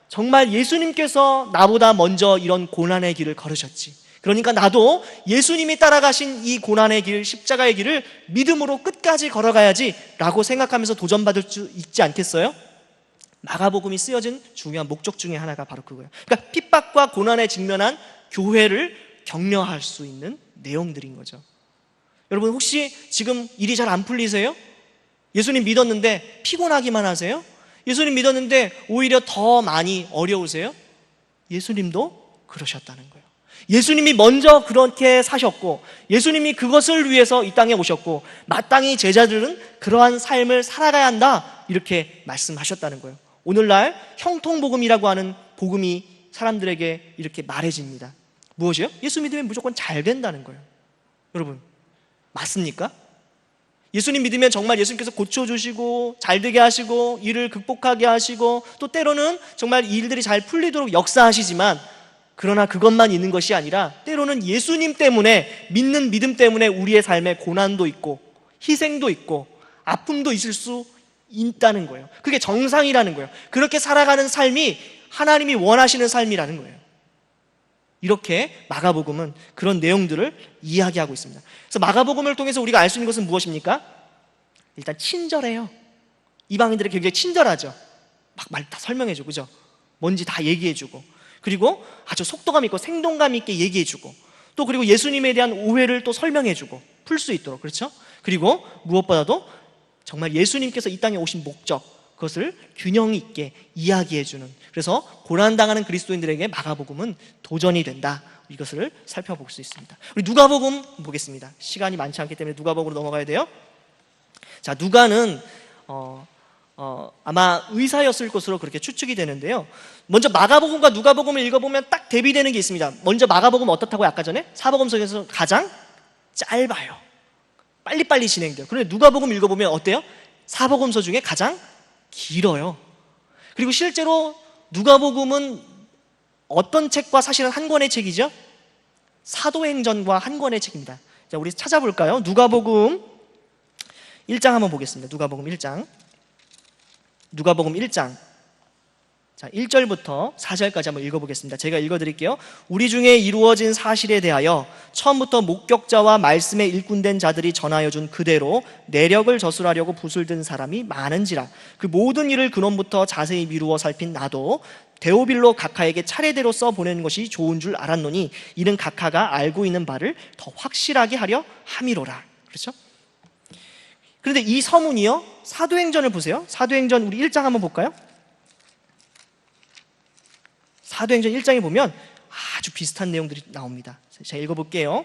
정말 예수님께서 나보다 먼저 이런 고난의 길을 걸으셨지. 그러니까 나도 예수님이 따라가신 이 고난의 길, 십자가의 길을 믿음으로 끝까지 걸어가야지 라고 생각하면서 도전받을 수 있지 않겠어요? 마가복음이 쓰여진 중요한 목적 중에 하나가 바로 그거예요. 그러니까 핍박과 고난에 직면한 교회를 격려할 수 있는 내용들인 거죠. 여러분 혹시 지금 일이 잘 안 풀리세요? 예수님 믿었는데 피곤하기만 하세요? 예수님 믿었는데 오히려 더 많이 어려우세요? 예수님도 그러셨다는 거예요. 예수님이 먼저 그렇게 사셨고 예수님이 그것을 위해서 이 땅에 오셨고 마땅히 제자들은 그러한 삶을 살아가야 한다 이렇게 말씀하셨다는 거예요. 오늘날 형통복음이라고 하는 복음이 사람들에게 이렇게 말해집니다. 무엇이요? 예수 믿으면 무조건 잘 된다는 거예요. 여러분 맞습니까? 예수님 믿으면 정말 예수님께서 고쳐주시고 잘 되게 하시고 일을 극복하게 하시고 또 때로는 정말 일들이 잘 풀리도록 역사하시지만 그러나 그것만 있는 것이 아니라 때로는 예수님 때문에 믿는 믿음 때문에 우리의 삶에 고난도 있고 희생도 있고 아픔도 있을 수 있다는 거예요. 그게 정상이라는 거예요. 그렇게 살아가는 삶이 하나님이 원하시는 삶이라는 거예요. 이렇게 마가복음은 그런 내용들을 이야기하고 있습니다. 그래서 마가복음을 통해서 우리가 알 수 있는 것은 무엇입니까? 일단 친절해요. 이방인들이 굉장히 친절하죠. 막 말 다 설명해주고, 그죠? 뭔지 다 얘기해주고, 그리고 아주 속도감 있고 생동감 있게 얘기해주고, 또 그리고 예수님에 대한 오해를 또 설명해주고 풀 수 있도록, 그렇죠? 그리고 무엇보다도 정말 예수님께서 이 땅에 오신 목적, 그것을 균형 있게 이야기해주는, 그래서 고난당하는 그리스도인들에게 마가복음은 도전이 된다, 이것을 살펴볼 수 있습니다. 우리 누가복음 보겠습니다. 시간이 많지 않기 때문에 누가복음으로 넘어가야 돼요. 자, 누가는 아마 의사였을 것으로 그렇게 추측이 되는데요. 먼저 마가복음과 누가복음을 읽어보면 딱 대비되는 게 있습니다. 먼저 마가복음 어떻다고요? 아까 전에 사복음 속에서 가장 짧아요. 빨리빨리 진행돼요. 그런데 누가복음 읽어보면 어때요? 사복음서 중에 가장 길어요. 그리고 실제로 누가복음은 어떤 책과 사실은 한 권의 책이죠? 사도행전과 한 권의 책입니다. 자, 우리 찾아볼까요? 누가복음 1장 한번 보겠습니다. 누가복음 1장. 누가복음 1장. 자, 1절부터 4절까지 한번 읽어보겠습니다. 제가 읽어드릴게요. 우리 중에 이루어진 사실에 대하여 처음부터 목격자와 말씀에 일꾼된 자들이 전하여준 그대로 내력을 저술하려고 붓을 든 사람이 많은지라. 그 모든 일을 근원부터 자세히 미루어 살핀 나도 데오빌로 각하에게 차례대로 써보내는 것이 좋은 줄 알았노니 이는 각하가 알고 있는 바를 더 확실하게 하려 함이로라. 그렇죠? 그런데 이 서문이요, 사도행전을 보세요. 사도행전 우리 1장 한번 볼까요? 사도행전 1장에 보면 아주 비슷한 내용들이 나옵니다. 제가 읽어볼게요.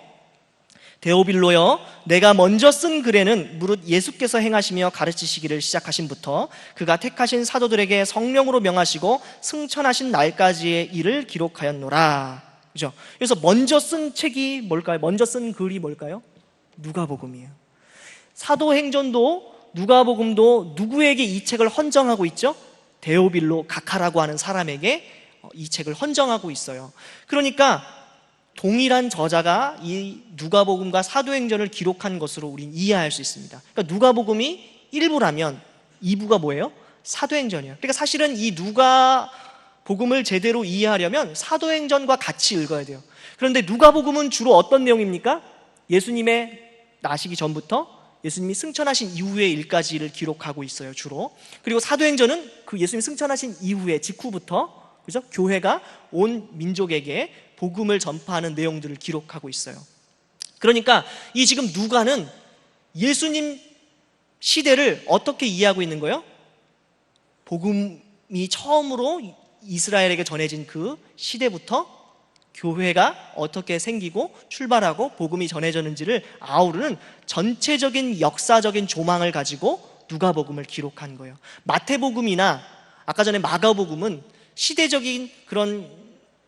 데오빌로여, 내가 먼저 쓴 글에는 무릇 예수께서 행하시며 가르치시기를 시작하신부터 그가 택하신 사도들에게 성령으로 명하시고 승천하신 날까지의 일을 기록하였노라. 그죠? 그래서 먼저 쓴 책이 뭘까요? 먼저 쓴 글이 뭘까요? 누가복음이에요. 사도행전도 누가복음도 누구에게 이 책을 헌정하고 있죠? 데오빌로 각하라고 하는 사람에게 이 책을 헌정하고 있어요. 그러니까 동일한 저자가 이 누가복음과 사도행전을 기록한 것으로 우리는 이해할 수 있습니다. 그러니까 누가복음이 1부라면 2부가 뭐예요? 사도행전이에요. 그러니까 사실은 이 누가복음을 제대로 이해하려면 사도행전과 같이 읽어야 돼요. 그런데 누가복음은 주로 어떤 내용입니까? 예수님의 나시기 전부터 예수님이 승천하신 이후의 일까지를 기록하고 있어요, 주로. 그리고 사도행전은 그 예수님이 승천하신 이후에 직후부터, 그죠? 교회가 온 민족에게 복음을 전파하는 내용들을 기록하고 있어요. 그러니까 이 지금 누가는 예수님 시대를 어떻게 이해하고 있는 거예요? 복음이 처음으로 이스라엘에게 전해진 그 시대부터 교회가 어떻게 생기고 출발하고 복음이 전해졌는지를 아우르는 전체적인 역사적인 조망을 가지고 누가복음을 기록한 거예요. 마태복음이나 아까 전에 마가복음은 시대적인 그런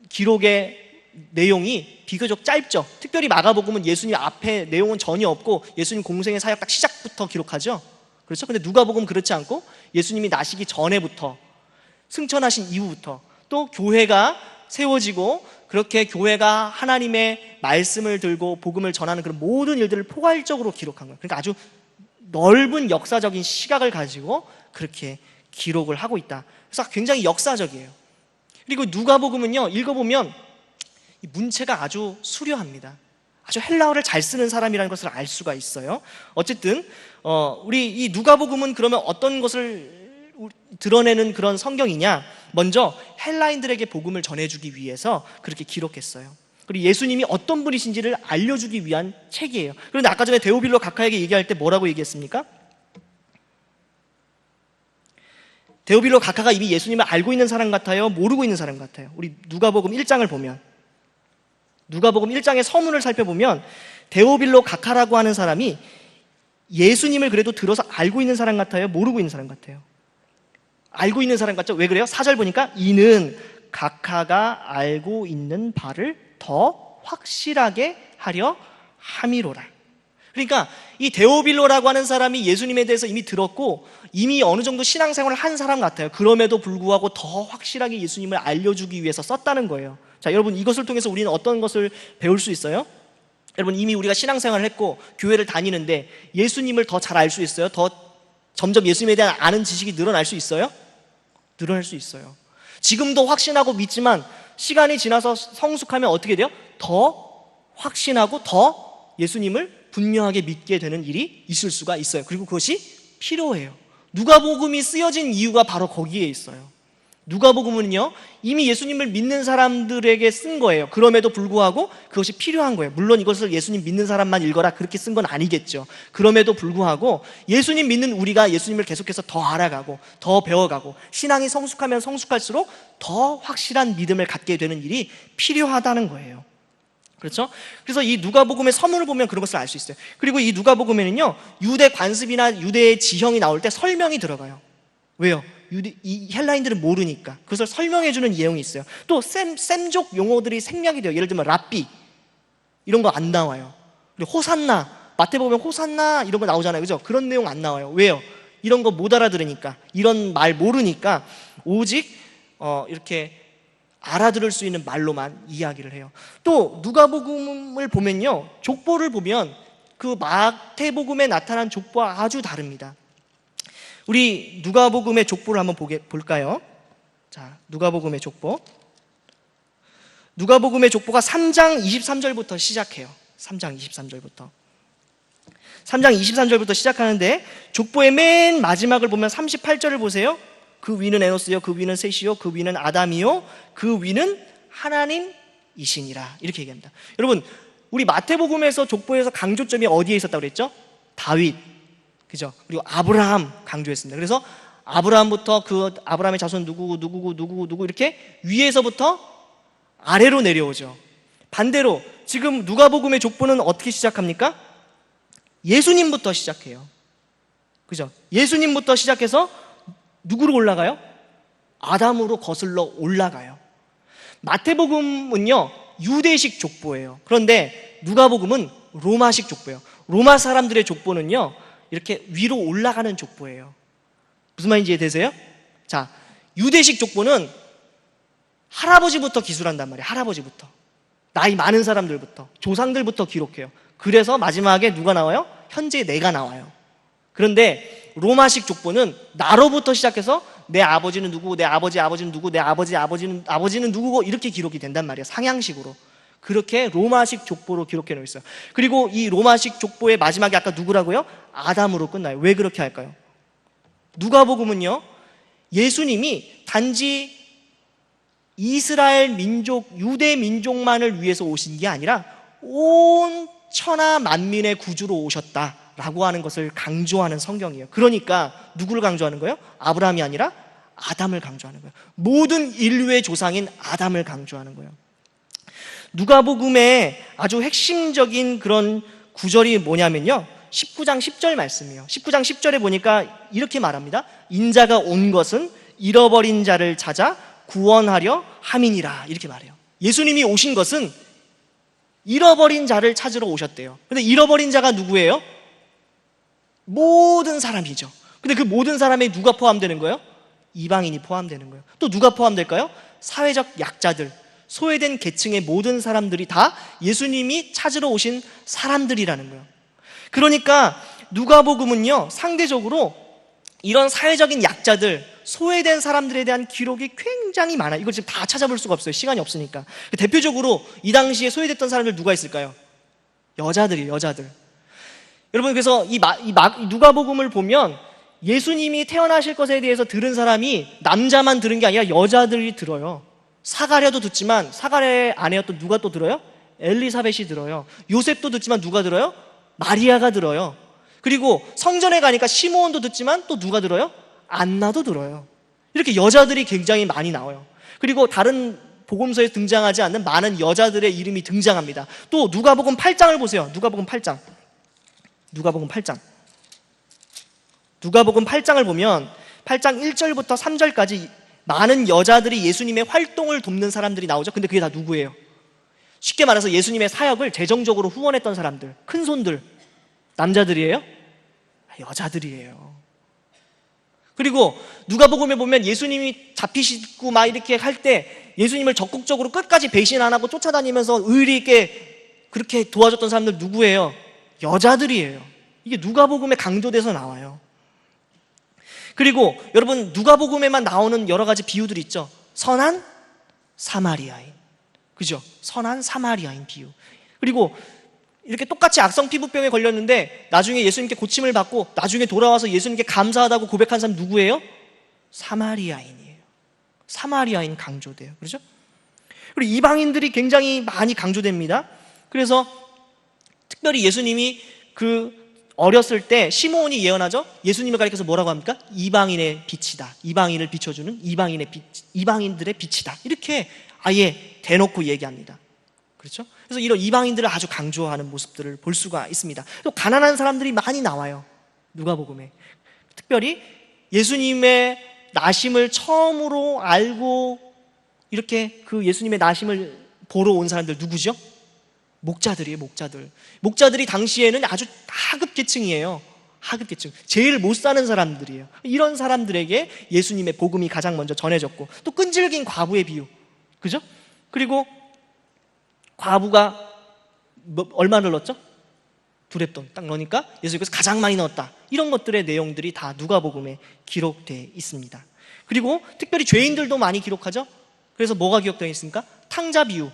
기록의 내용이 비교적 짧죠. 특별히 마가복음은 예수님 앞에 내용은 전혀 없고 예수님 공생의 사역 딱 시작부터 기록하죠. 그렇죠? 근데 누가복음은 그렇지 않고 예수님이 나시기 전에부터 승천하신 이후부터 또 교회가 세워지고 그렇게 교회가 하나님의 말씀을 들고 복음을 전하는 그런 모든 일들을 포괄적으로 기록한 거예요. 그러니까 아주 넓은 역사적인 시각을 가지고 그렇게 기록을 하고 있다. 그래서 굉장히 역사적이에요. 그리고 누가복음은요, 읽어보면 이 문체가 아주 수려합니다. 아주 헬라어를 잘 쓰는 사람이라는 것을 알 수가 있어요. 어쨌든 우리 이 누가복음은 그러면 어떤 것을 드러내는 그런 성경이냐? 먼저 헬라인들에게 복음을 전해주기 위해서 그렇게 기록했어요. 그리고 예수님이 어떤 분이신지를 알려주기 위한 책이에요. 그런데 아까 전에 데오빌로 가카에게 얘기할 때 뭐라고 얘기했습니까? 데오빌로 가카가 이미 예수님을 알고 있는 사람 같아요? 모르고 있는 사람 같아요? 우리 누가복음 1장을 보면, 누가복음 1장의 서문을 살펴보면 데오빌로 가카라고 하는 사람이 예수님을 그래도 들어서 알고 있는 사람 같아요? 모르고 있는 사람 같아요? 알고 있는 사람 같죠? 왜 그래요? 4절 보니까 이는 가카가 알고 있는 바를 더 확실하게 하려 함이로라. 그러니까 이 데오빌로라고 하는 사람이 예수님에 대해서 이미 들었고 이미 어느 정도 신앙생활을 한 사람 같아요. 그럼에도 불구하고 더 확실하게 예수님을 알려주기 위해서 썼다는 거예요. 자, 여러분, 이것을 통해서 우리는 어떤 것을 배울 수 있어요? 여러분, 이미 우리가 신앙생활을 했고 교회를 다니는데 예수님을 더 잘 알 수 있어요? 더 점점 예수님에 대한 아는 지식이 늘어날 수 있어요? 늘어날 수 있어요. 지금도 확신하고 믿지만 시간이 지나서 성숙하면 어떻게 돼요? 더 확신하고 더 예수님을 분명하게 믿게 되는 일이 있을 수가 있어요. 그리고 그것이 필요해요. 누가복음이 쓰여진 이유가 바로 거기에 있어요. 누가복음은요, 이미 예수님을 믿는 사람들에게 쓴 거예요. 그럼에도 불구하고 그것이 필요한 거예요. 물론 이것을 예수님 믿는 사람만 읽어라 그렇게 쓴 건 아니겠죠. 그럼에도 불구하고 예수님 믿는 우리가 예수님을 계속해서 더 알아가고 더 배워가고 신앙이 성숙하면 성숙할수록 더 확실한 믿음을 갖게 되는 일이 필요하다는 거예요. 그렇죠? 그래서 이 누가복음의 서문을 보면 그런 것을 알 수 있어요. 그리고 이 누가복음에는요, 유대 관습이나 유대의 지형이 나올 때 설명이 들어가요. 왜요? 이 헬라인들은 모르니까 그것을 설명해주는 내용이 있어요. 또 셈족 용어들이 생략이 돼요. 예를 들면 랍비 이런 거 안 나와요. 그리고 호산나, 마태복음에 호산나 이런 거 나오잖아요. 그죠? 그런 내용 안 나와요. 왜요? 이런 거 못 알아들으니까, 이런 말 모르니까 오직 이렇게 알아들을 수 있는 말로만 이야기를 해요. 또 누가복음을 보면요, 족보를 보면 그 마태복음에 나타난 족보와 아주 다릅니다. 우리 누가복음의 족보를 한번 볼까요? 자, 누가복음의 족보. 누가복음의 족보가 3장 23절부터 시작해요. 3장 23절부터. 3장 23절부터 시작하는데 족보의 맨 마지막을 보면 38절을 보세요. 그 위는 에노스요, 그 위는 셋이요, 그 위는 아담이요, 그 위는 하나님이시니라. 이렇게 얘기합니다. 여러분, 우리 마태복음에서 족보에서 강조점이 어디에 있었다고 그랬죠? 다윗, 그죠? 그리고 아브라함 강조했습니다. 그래서 아브라함부터 그 아브라함의 자손 누구 이렇게 위에서부터 아래로 내려오죠. 반대로 지금 누가복음의 족보는 어떻게 시작합니까? 예수님부터 시작해요. 그죠? 예수님부터 시작해서 누구로 올라가요? 아담으로 거슬러 올라가요. 마태복음은요, 유대식 족보예요. 그런데 누가복음은 로마식 족보예요. 로마 사람들의 족보는요, 이렇게 위로 올라가는 족보예요. 무슨 말인지 이해되세요? 자, 유대식 족보는 할아버지부터 기술한단 말이에요. 할아버지부터. 나이 많은 사람들부터, 조상들부터 기록해요. 그래서 마지막에 누가 나와요? 현재 내가 나와요. 그런데 로마식 족보는 나로부터 시작해서 내 아버지는 누구고, 내 아버지는 누구, 내 아버지는 누구고 이렇게 기록이 된단 말이에요. 상향식으로. 그렇게 로마식 족보로 기록해 놓고 있어요. 그리고 이 로마식 족보의 마지막에 아까 누구라고요? 아담으로 끝나요. 왜 그렇게 할까요? 누가복음은요, 예수님이 단지 이스라엘 민족, 유대 민족만을 위해서 오신 게 아니라 온 천하 만민의 구주로 오셨다라고 하는 것을 강조하는 성경이에요. 그러니까 누구를 강조하는 거예요? 아브라함이 아니라 아담을 강조하는 거예요. 모든 인류의 조상인 아담을 강조하는 거예요. 누가복음의 아주 핵심적인 그런 구절이 뭐냐면요, 19장 10절 말씀이에요. 19장 10절에 보니까 이렇게 말합니다. 인자가 온 것은 잃어버린 자를 찾아 구원하려 함이니라, 이렇게 말해요. 예수님이 오신 것은 잃어버린 자를 찾으러 오셨대요. 근데 잃어버린 자가 누구예요? 모든 사람이죠. 근데 그 모든 사람에 누가 포함되는 거예요? 이방인이 포함되는 거예요. 또 누가 포함될까요? 사회적 약자들, 소외된 계층의 모든 사람들이 다 예수님이 찾으러 오신 사람들이라는 거예요. 그러니까 누가복음은요, 상대적으로 이런 사회적인 약자들, 소외된 사람들에 대한 기록이 굉장히 많아요. 이걸 지금 다 찾아볼 수가 없어요. 시간이 없으니까. 대표적으로 이 당시에 소외됐던 사람들 누가 있을까요? 여자들이에요. 여자들. 여러분, 그래서 이 누가복음을 보면 예수님이 태어나실 것에 대해서 들은 사람이 남자만 들은 게 아니라 여자들이 들어요. 사가랴도 듣지만 사가랴의 아내가 또 누가 또 들어요? 엘리사벳이 들어요. 요셉도 듣지만 누가 들어요? 마리아가 들어요. 그리고 성전에 가니까 시므온도 듣지만 또 누가 들어요? 안나도 들어요. 이렇게 여자들이 굉장히 많이 나와요. 그리고 다른 복음서에 등장하지 않는 많은 여자들의 이름이 등장합니다. 또 누가복음 8장을 보세요. 누가복음 8장. 누가복음 8장을 보면 8장 1절부터 3절까지 많은 여자들이 예수님의 활동을 돕는 사람들이 나오죠. 근데 그게 다 누구예요? 쉽게 말해서 예수님의 사역을 재정적으로 후원했던 사람들, 큰손들, 남자들이에요? 여자들이에요. 그리고 누가복음에 보면 예수님이 잡히시고 막 이렇게 할 때 예수님을 적극적으로 끝까지 배신 안 하고 쫓아다니면서 의리 있게 그렇게 도와줬던 사람들 누구예요? 여자들이에요. 이게 누가복음에 강조돼서 나와요. 그리고 여러분, 누가복음에만 나오는 여러 가지 비유들이 있죠. 선한 사마리아인, 그죠? 선한 사마리아인 비유. 그리고 이렇게 똑같이 악성 피부병에 걸렸는데 나중에 예수님께 고침을 받고 나중에 돌아와서 예수님께 감사하다고 고백한 사람 누구예요? 사마리아인이에요. 사마리아인 강조돼요. 그렇죠? 그리고 이방인들이 굉장히 많이 강조됩니다. 그래서 특별히 예수님이 어렸을 때 시므온이 예언하죠. 예수님을 가리켜서 뭐라고 합니까? 이방인의 빛이다. 이방인을 비춰주는 이방인들의 빛이다. 이렇게 아예 대놓고 얘기합니다. 그렇죠? 그래서 이런 이방인들을 아주 강조하는 모습들을 볼 수가 있습니다. 또 가난한 사람들이 많이 나와요. 누가복음에. 특별히 예수님의 나심을 처음으로 알고 이렇게 그 예수님의 나심을 보러 온 사람들 누구죠? 목자들이에요. 목자들이 당시에는 아주 하급 계층이에요. 하급 계층, 제일 못 사는 사람들이에요. 이런 사람들에게 예수님의 복음이 가장 먼저 전해졌고, 또 끈질긴 과부의 비유, 그죠? 그리고 과부가 얼마를 넣었죠? 두렙돈 딱 넣으니까 예수님께서 가장 많이 넣었다. 이런 것들의 내용들이 다 누가복음에 기록되어 있습니다. 그리고 특별히 죄인들도 많이 기록하죠. 그래서 뭐가 기록되어 있습니까? 탕자 비유,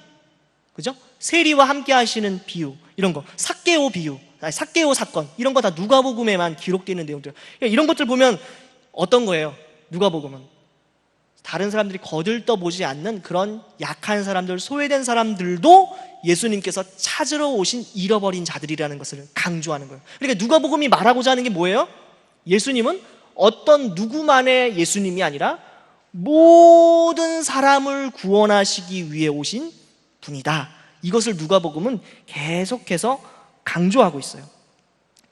그죠? 세리와 함께 하시는 비유, 이런 거, 삭개오 비유, 삭개오 사건, 이런 거 다 누가복음에만 기록되어 있는 내용들. 이런 것들 보면 어떤 거예요? 누가복음은 다른 사람들이 거들떠보지 않는 그런 약한 사람들, 소외된 사람들도 예수님께서 찾으러 오신 잃어버린 자들이라는 것을 강조하는 거예요. 그러니까 누가복음이 말하고자 하는 게 뭐예요? 예수님은 어떤 누구만의 예수님이 아니라 모든 사람을 구원하시기 위해 오신 분이다. 이것을 누가복음은 계속해서 강조하고 있어요.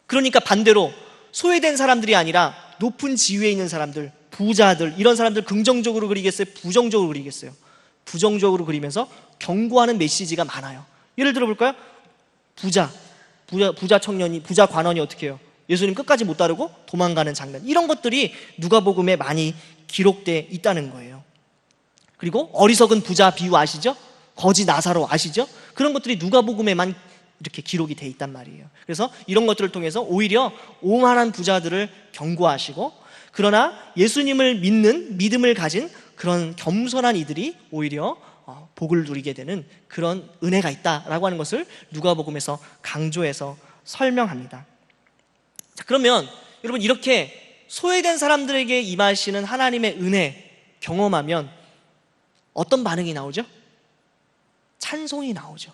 그러니까 반대로 소외된 사람들이 아니라 높은 지위에 있는 사람들, 부자들, 이런 사람들 긍정적으로 그리겠어요? 부정적으로 그리겠어요? 부정적으로 그리면서 경고하는 메시지가 많아요. 예를 들어 볼까요? 부자 청년이, 부자 관원이 어떻게 해요? 예수님 끝까지 못 따르고 도망가는 장면, 이런 것들이 누가복음에 많이 기록되어 있다는 거예요. 그리고 어리석은 부자 비유 아시죠? 거지 나사로 아시죠? 그런 것들이 누가복음에만 이렇게 기록이 돼 있단 말이에요. 그래서 이런 것들을 통해서 오히려 오만한 부자들을 경고하시고, 그러나 예수님을 믿는 믿음을 가진 그런 겸손한 이들이 오히려 복을 누리게 되는 그런 은혜가 있다라고 하는 것을 누가복음에서 강조해서 설명합니다. 자, 그러면 여러분, 이렇게 소외된 사람들에게 임하시는 하나님의 은혜 경험하면 어떤 반응이 나오죠? 찬송이 나오죠.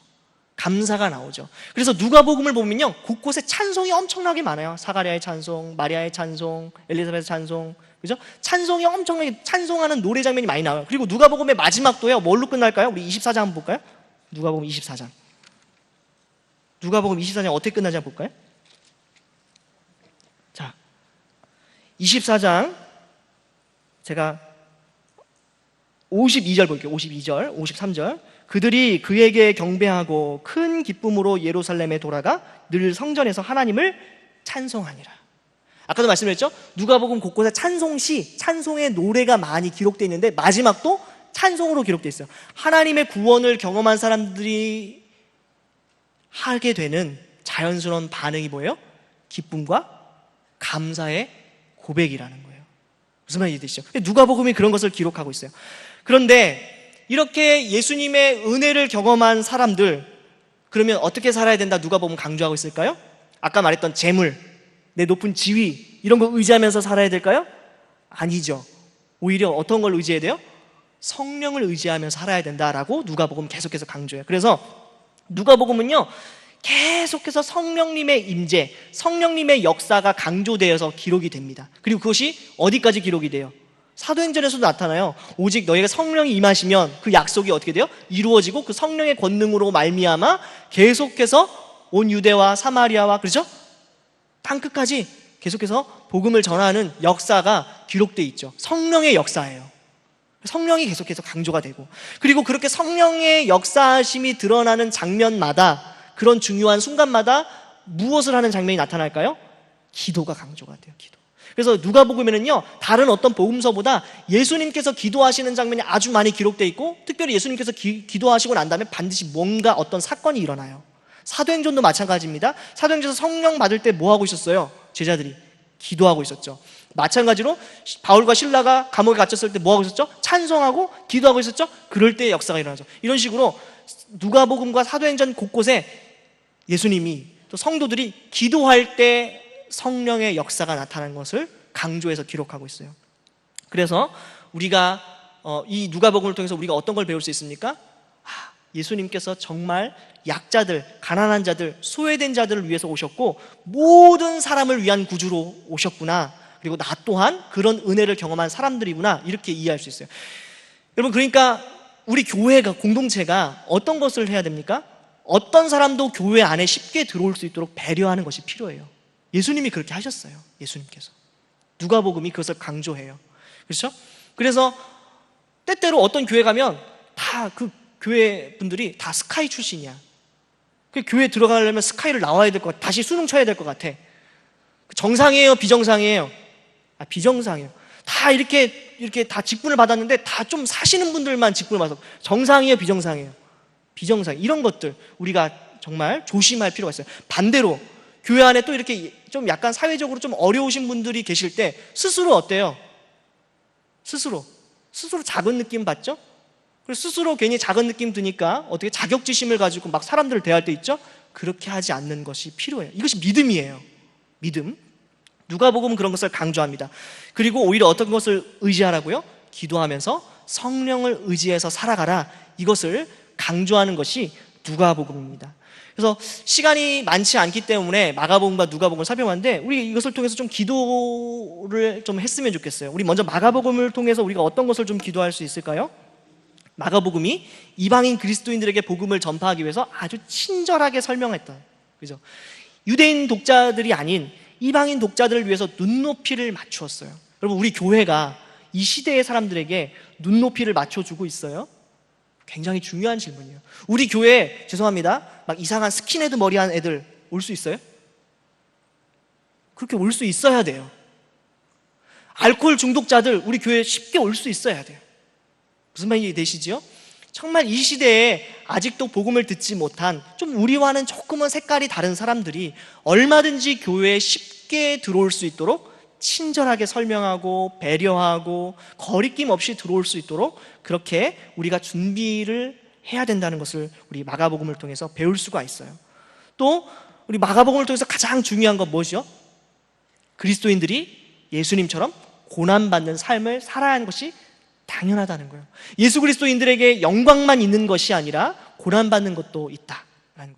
감사가 나오죠. 그래서 누가복음을 보면요, 곳곳에 찬송이 엄청나게 많아요. 사가랴의 찬송, 마리아의 찬송, 엘리사벳의 찬송, 그죠? 찬송이 엄청나게, 찬송하는 노래 장면이 많이 나와요. 그리고 누가복음의 마지막도요, 뭘로 끝날까요? 우리 24장 한번 볼까요? 누가복음 24장. 누가복음 24장 어떻게 끝나지 한번 볼까요? 자, 24장 제가 52절 볼게요. 52절, 53절. 그들이 그에게 경배하고 큰 기쁨으로 예루살렘에 돌아가 늘 성전에서 하나님을 찬송하니라. 아까도 말씀드렸죠? 누가복음 곳곳에 찬송시, 찬송의 노래가 많이 기록되어 있는데 마지막도 찬송으로 기록되어 있어요. 하나님의 구원을 경험한 사람들이 하게 되는 자연스러운 반응이 뭐예요? 기쁨과 감사의 고백이라는 거예요. 무슨 말인지 이해되시죠? 누가복음이 그런 것을 기록하고 있어요. 그런데 이렇게 예수님의 은혜를 경험한 사람들, 그러면 어떻게 살아야 된다 누가복음 강조하고 있을까요? 아까 말했던 재물, 내 높은 지위, 이런 거 의지하면서 살아야 될까요? 아니죠. 오히려 어떤 걸 의지해야 돼요? 성령을 의지하면서 살아야 된다라고 누가복음 계속해서 강조해요. 그래서 누가복음은요, 계속해서 성령님의 임재, 성령님의 역사가 강조되어서 기록이 됩니다. 그리고 그것이 어디까지 기록이 돼요? 사도행전에서도 나타나요. 오직 너희가 성령이 임하시면 그 약속이 어떻게 돼요? 이루어지고 그 성령의 권능으로 말미암아 계속해서 온 유대와 사마리아와, 그렇죠? 땅끝까지 계속해서 복음을 전하는 역사가 기록되어 있죠. 성령의 역사예요. 성령이 계속해서 강조가 되고, 그리고 그렇게 성령의 역사심이 드러나는 장면마다, 그런 중요한 순간마다 무엇을 하는 장면이 나타날까요? 기도가 강조가 돼요. 기도. 그래서 누가복음에는요, 다른 어떤 복음서보다 예수님께서 기도하시는 장면이 아주 많이 기록되어 있고, 특별히 예수님께서 기도하시고 난 다음에 반드시 뭔가 어떤 사건이 일어나요. 사도행전도 마찬가지입니다. 사도행전에서 성령 받을 때 뭐 하고 있었어요? 제자들이 기도하고 있었죠. 마찬가지로 바울과 실라가 감옥에 갇혔을 때 뭐 하고 있었죠? 찬송하고 기도하고 있었죠. 그럴 때 역사가 일어나죠. 이런 식으로 누가복음과 사도행전 곳곳에 예수님이, 또 성도들이 기도할 때 성령의 역사가 나타나는 것을 강조해서 기록하고 있어요. 그래서 우리가 이 누가복음을 통해서 우리가 어떤 걸 배울 수 있습니까? 예수님께서 정말 약자들, 가난한 자들, 소외된 자들을 위해서 오셨고 모든 사람을 위한 구주로 오셨구나. 그리고 나 또한 그런 은혜를 경험한 사람들이구나. 이렇게 이해할 수 있어요. 여러분, 그러니까 우리 교회가, 공동체가 어떤 것을 해야 됩니까? 어떤 사람도 교회 안에 쉽게 들어올 수 있도록 배려하는 것이 필요해요. 예수님이 그렇게 하셨어요. 예수님께서. 누가복음이 그것을 강조해요. 그렇죠? 그래서 때때로 어떤 교회 가면 다 그 교회 분들이 다 스카이 출신이야. 그 교회 들어가려면 스카이를 나와야 될 것 같아. 다시 수능 쳐야 될 것 같아. 정상이에요? 비정상이에요? 비정상이에요. 다 이렇게 다 직분을 받았는데 다 좀 사시는 분들만 직분을 받아서 정상이에요? 비정상이에요? 비정상. 이런 것들 우리가 정말 조심할 필요가 있어요. 반대로 교회 안에 또 이렇게 좀 약간 사회적으로 좀 어려우신 분들이 계실 때 스스로 어때요? 스스로 작은 느낌 받죠? 그래서 스스로 괜히 작은 느낌 드니까 어떻게 자격지심을 가지고 막 사람들을 대할 때 있죠? 그렇게 하지 않는 것이 필요해요. 이것이 믿음이에요. 믿음. 누가복음은 그런 것을 강조합니다. 그리고 오히려 어떤 것을 의지하라고요? 기도하면서 성령을 의지해서 살아가라. 이것을 강조하는 것이 누가복음입니다. 그래서 시간이 많지 않기 때문에 마가복음과 누가복음을 살펴봤는데 우리 이것을 통해서 좀 기도를 좀 했으면 좋겠어요. 우리 먼저 마가복음을 통해서 우리가 어떤 것을 좀 기도할 수 있을까요? 마가복음이 이방인 그리스도인들에게 복음을 전파하기 위해서 아주 친절하게 설명했다. 그죠? 유대인 독자들이 아닌 이방인 독자들을 위해서 눈높이를 맞추었어요. 여러분, 우리 교회가 이 시대의 사람들에게 눈높이를 맞춰주고 있어요? 굉장히 중요한 질문이에요. 우리 교회에, 죄송합니다, 막 이상한 스킨헤드 머리한 애들 올 수 있어요? 그렇게 올 수 있어야 돼요. 알코올 중독자들 우리 교회에 쉽게 올 수 있어야 돼요. 무슨 말인지 되시죠? 정말 이 시대에 아직도 복음을 듣지 못한 좀 우리와는 조금은 색깔이 다른 사람들이 얼마든지 교회에 쉽게 들어올 수 있도록 친절하게 설명하고 배려하고 거리낌 없이 들어올 수 있도록 그렇게 우리가 준비를 해야 된다는 것을 우리 마가복음을 통해서 배울 수가 있어요. 또 우리 마가복음을 통해서 가장 중요한 건 무엇이요? 그리스도인들이 예수님처럼 고난받는 삶을 살아야 하는 것이 당연하다는 거예요. 예수 그리스도인들에게 영광만 있는 것이 아니라 고난받는 것도 있다라는 거예요.